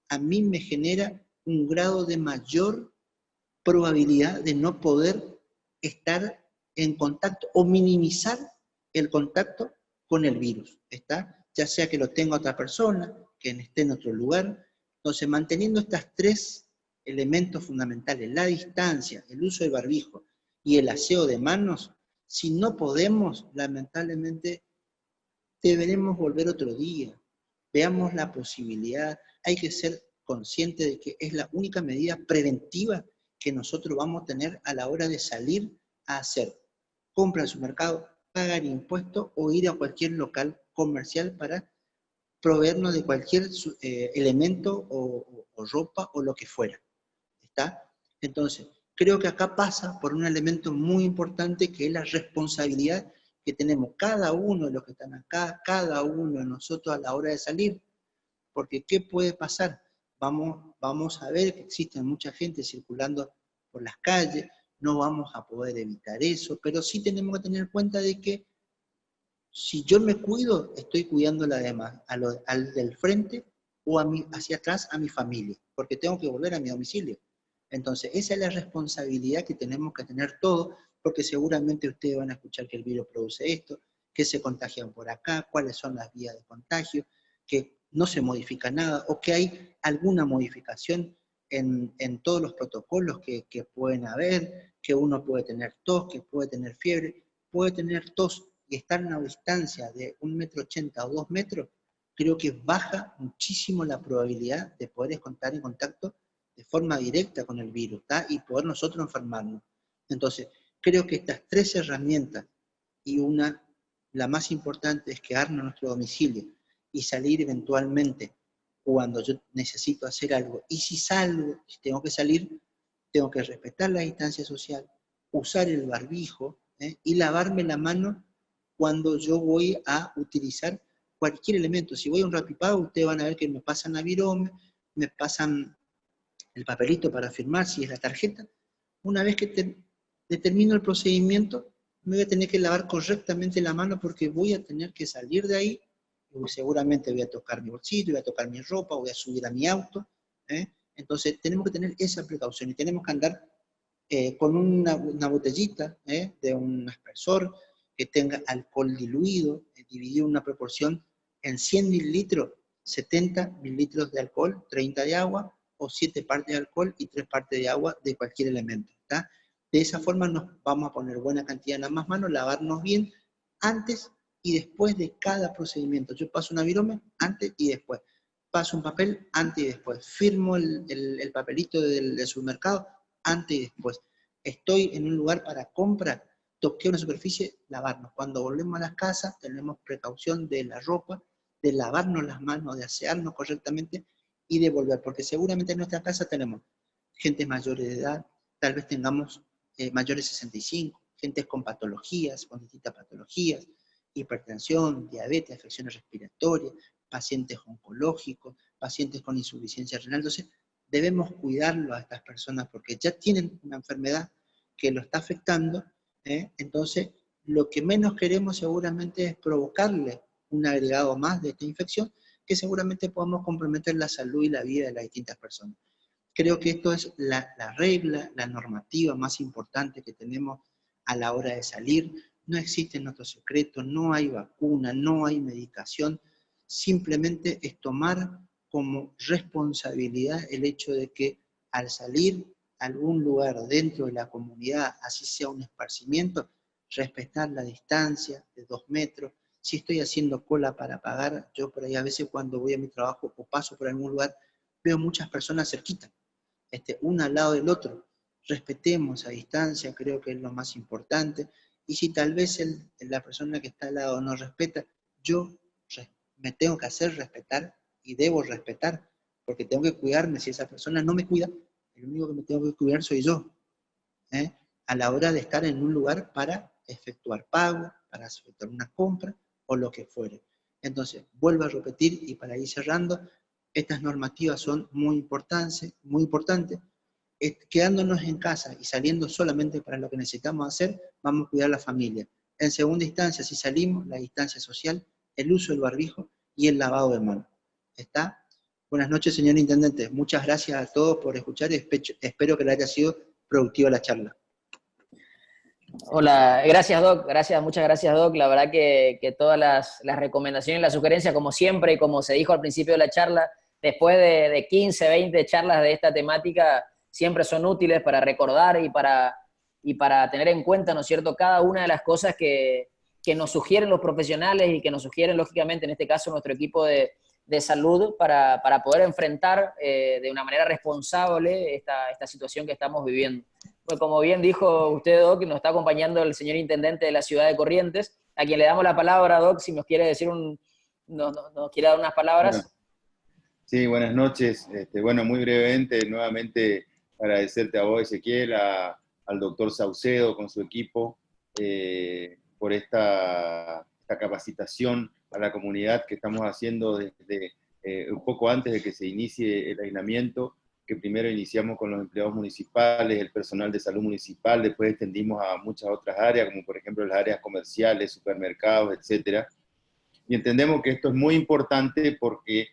a mí me genera un grado de mayor probabilidad de no poder estar en contacto o minimizar el contacto con el virus, ¿está? Ya sea que lo tenga otra persona, que esté en otro lugar. Entonces, manteniendo estos 3 elementos fundamentales, la distancia, el uso del barbijo y el aseo de manos, si no podemos, lamentablemente, deberemos volver otro día. Veamos la posibilidad, hay que ser consciente de que es la única medida preventiva que nosotros vamos a tener a la hora de salir a hacer compra al supermercado, pagar impuestos o ir a cualquier local comercial para proveernos de cualquier elemento o ropa o lo que fuera. ¿Está? Entonces, creo que acá pasa por un elemento muy importante que es la responsabilidad que tenemos cada uno de los que están acá, cada uno de nosotros a la hora de salir. Porque, ¿qué puede pasar? Vamos a ver que existe mucha gente circulando por las calles, no vamos a poder evitar eso, pero sí tenemos que tener en cuenta de que si yo me cuido, estoy cuidando a la demás, al del frente o hacia atrás a mi familia, porque tengo que volver a mi domicilio. Entonces, esa es la responsabilidad que tenemos que tener todos, porque seguramente ustedes van a escuchar que el virus produce esto, que se contagian por acá, cuáles son las vías de contagio, que no se modifica nada, o que hay alguna modificación en todos los protocolos que pueden haber, que uno puede tener tos, que puede tener fiebre, puede tener tos y estar en una distancia de 1,80 m o 2 metros, creo que baja muchísimo la probabilidad de poder estar en contacto de forma directa con el virus, ¿tá? Y poder nosotros enfermarnos. Entonces, creo que estas 3 herramientas, y la más importante es quedarnos en nuestro domicilio y salir eventualmente cuando yo necesito hacer algo. Y si salgo, si tengo que salir, tengo que respetar la distancia social, usar el barbijo, y lavarme la mano cuando yo voy a utilizar cualquier elemento. Si voy a un Rapipago, ustedes van a ver que me pasan la virome, me pasan el papelito para firmar si es la tarjeta. Una vez que termino el procedimiento, me voy a tener que lavar correctamente la mano porque voy a tener que salir de ahí. Seguramente voy a tocar mi bolsillo, voy a tocar mi ropa, voy a subir a mi auto. Entonces tenemos que tener esa precaución y tenemos que andar con una botellita de un aspersor que tenga alcohol diluido, dividido en una proporción en 100 mililitros, 70 mililitros de alcohol, 30 de agua, o 7 partes de alcohol y 3 partes de agua de cualquier elemento. ¿Está? De esa forma nos vamos a poner buena cantidad en ambas manos, lavarnos bien antes y después de cada procedimiento. Yo paso una virome antes y después. Paso un papel antes y después. Firmo el papelito del supermercado antes y después. Estoy en un lugar para compra, toqué una superficie, lavarnos. Cuando volvemos a las casas, tenemos precaución de la ropa, de lavarnos las manos, de asearnos correctamente y de volver, porque seguramente en nuestra casa tenemos gente mayores de edad, tal vez tengamos mayores de 65, gente con patologías, con distintas patologías, hipertensión, diabetes, afecciones respiratorias, pacientes oncológicos, pacientes con insuficiencia renal. Entonces, debemos cuidarlo a estas personas porque ya tienen una enfermedad que lo está afectando, entonces lo que menos queremos seguramente es provocarle un agregado más de esta infección que seguramente podamos comprometer la salud y la vida de las distintas personas. Creo que esto es la regla, la normativa más importante que tenemos a la hora de salir. No existen otros secretos, no hay vacuna, no hay medicación. Simplemente es tomar como responsabilidad el hecho de que al salir a algún lugar dentro de la comunidad, así sea un esparcimiento, respetar la distancia de 2 metros. Si estoy haciendo cola para pagar, yo por ahí a veces cuando voy a mi trabajo o paso por algún lugar, veo muchas personas cerquitas, uno al lado del otro. Respetemos a distancia, creo que es lo más importante. Y si tal vez la persona que está al lado no respeta, yo me tengo que hacer respetar y debo respetar, porque tengo que cuidarme. Si esa persona no me cuida, el único que me tengo que cuidar soy yo, ¿eh? A la hora de estar en un lugar para efectuar pago, para efectuar una compra o lo que fuere. Entonces, vuelvo a repetir y para ir cerrando, estas normativas son muy importantes. Quedándonos en casa y saliendo solamente para lo que necesitamos hacer, vamos a cuidar a la familia. En segunda instancia, si salimos, la distancia social, el uso del barbijo y el lavado de manos. ¿Está? Buenas noches, señor Intendente. Muchas gracias a todos por escuchar y espero que le haya sido productiva la charla. Hola, gracias Doc, muchas gracias Doc. La verdad que todas las recomendaciones y las sugerencias, como siempre y como se dijo al principio de la charla, después de 15, 20 charlas de esta temática, siempre son útiles para recordar y para tener en cuenta, ¿no es cierto?, cada una de las cosas que nos sugieren los profesionales y que nos sugieren, lógicamente, en este caso, nuestro equipo de salud para poder enfrentar de una manera responsable esta situación que estamos viviendo. Pues como bien dijo usted, Doc, nos está acompañando el señor Intendente de la ciudad de Corrientes, a quien le damos la palabra, Doc, si nos quiere decir nos quiere dar unas palabras. Bueno, sí, buenas noches. Bueno, muy brevemente, nuevamente agradecerte a vos, Ezequiel, al doctor Saucedo con su equipo por esta capacitación a la comunidad que estamos haciendo desde un poco antes de que se inicie el aislamiento, que primero iniciamos con los empleados municipales, el personal de salud municipal, después extendimos a muchas otras áreas, como por ejemplo las áreas comerciales, supermercados, etcétera. Y entendemos que esto es muy importante porque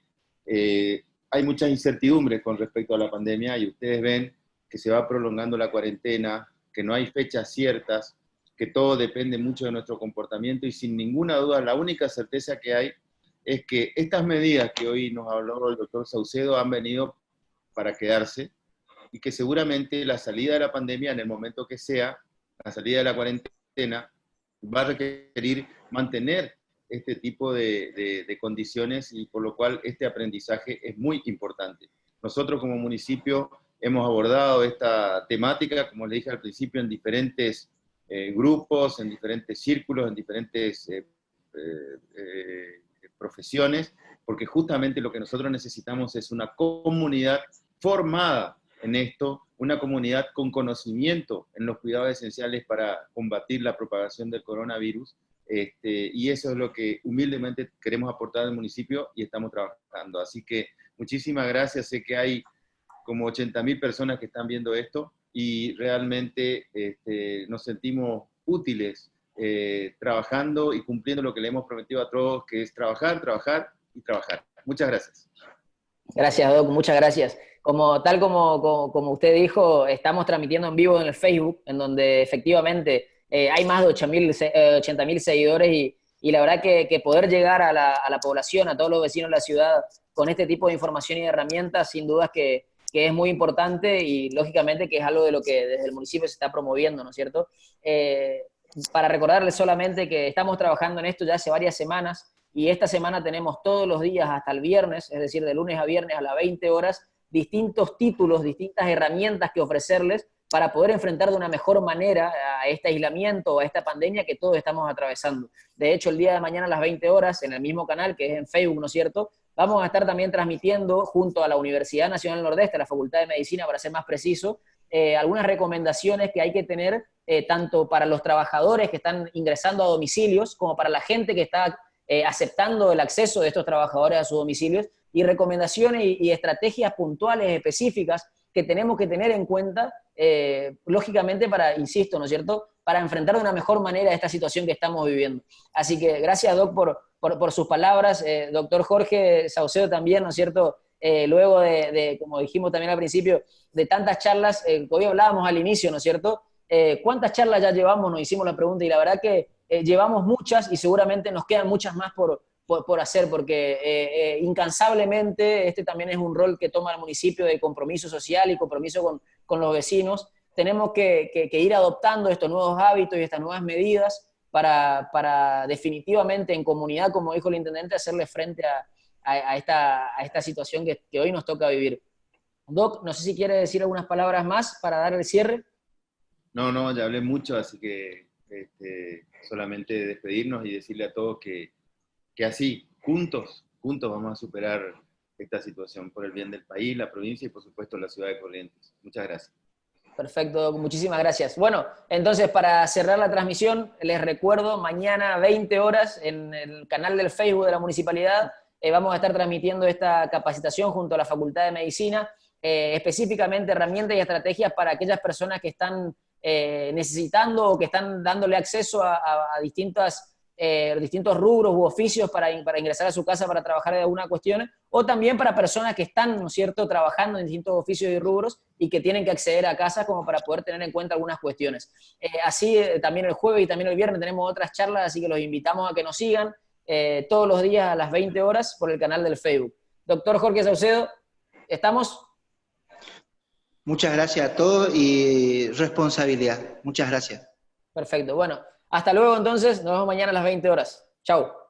hay muchas incertidumbres con respecto a la pandemia y ustedes ven que se va prolongando la cuarentena, que no hay fechas ciertas, que todo depende mucho de nuestro comportamiento y sin ninguna duda la única certeza que hay es que estas medidas que hoy nos habló el doctor Saucedo han venido para quedarse y que seguramente la salida de la pandemia, en el momento que sea, la salida de la cuarentena, va a requerir mantener este tipo de condiciones y por lo cual este aprendizaje es muy importante. Nosotros como municipio hemos abordado esta temática, como le dije al principio, en diferentes grupos, en diferentes círculos, en diferentes profesiones, porque justamente lo que nosotros necesitamos es una comunidad formada en esto, una comunidad con conocimiento en los cuidados esenciales para combatir la propagación del coronavirus, y eso es lo que humildemente queremos aportar al municipio y estamos trabajando. Así que muchísimas gracias, sé que hay como 80.000 personas que están viendo esto y realmente nos sentimos útiles trabajando y cumpliendo lo que le hemos prometido a todos, que es trabajar, trabajar y trabajar. Muchas gracias. Gracias, Doc, muchas gracias. Como usted dijo, estamos transmitiendo en vivo en el Facebook, en donde efectivamente hay más de 80.000 seguidores y la verdad que poder llegar a la población, a todos los vecinos de la ciudad con este tipo de información y herramientas, sin duda que es muy importante y lógicamente que es algo de lo que desde el municipio se está promoviendo, ¿no es cierto? Para recordarles solamente que estamos trabajando en esto ya hace varias semanas y esta semana tenemos todos los días hasta el viernes, es decir, de lunes a viernes a las 20 horas, distintos títulos, distintas herramientas que ofrecerles para poder enfrentar de una mejor manera a este aislamiento o a esta pandemia que todos estamos atravesando. De hecho, el día de mañana a las 20 horas, en el mismo canal, que es en Facebook, ¿no es cierto?, vamos a estar también transmitiendo junto a la Universidad Nacional del Nordeste, la Facultad de Medicina, para ser más preciso, algunas recomendaciones que hay que tener tanto para los trabajadores que están ingresando a domicilios como para la gente que está aceptando el acceso de estos trabajadores a sus domicilios y recomendaciones y estrategias puntuales específicas que tenemos que tener en cuenta, lógicamente para, insisto, ¿no es cierto?, para enfrentar de una mejor manera esta situación que estamos viviendo. Así que gracias, Doc, por sus palabras. Doctor Jorge Saucedo también, ¿no es cierto?, luego como dijimos también al principio, de tantas charlas, hoy hablábamos al inicio, ¿no es cierto? ¿Cuántas charlas ya llevamos? Nos hicimos la pregunta y la verdad que llevamos muchas y seguramente nos quedan muchas más por hacer, porque incansablemente este también es un rol que toma el municipio de compromiso social y compromiso con los vecinos. Tenemos que ir adoptando estos nuevos hábitos y estas nuevas medidas para definitivamente en comunidad, como dijo el intendente, hacerle frente a esta situación que hoy nos toca vivir. Doc, no sé si quiere decir algunas palabras más para dar el cierre. No, ya hablé mucho, así que solamente despedirnos y decirle a todos que así, juntos vamos a superar esta situación por el bien del país, la provincia y por supuesto la ciudad de Corrientes. Muchas gracias. Perfecto, Doc, muchísimas gracias. Bueno, entonces para cerrar la transmisión, les recuerdo, mañana 20 horas en el canal del Facebook de la Municipalidad vamos a estar transmitiendo esta capacitación junto a la Facultad de Medicina, específicamente herramientas y estrategias para aquellas personas que están necesitando o que están dándole acceso a distintos rubros u oficios para ingresar a su casa para trabajar de alguna cuestión, o también para personas que están, ¿no es cierto?, trabajando en distintos oficios y rubros y que tienen que acceder a casa como para poder tener en cuenta algunas cuestiones. Así también el jueves y también el viernes tenemos otras charlas, así que los invitamos a que nos sigan todos los días a las 20 horas por el canal del Facebook. Doctor Jorge Saucedo, ¿estamos? Muchas gracias a todos y responsabilidad. Muchas gracias. Perfecto, bueno. Hasta luego entonces, nos vemos mañana a las 20 horas. Chau.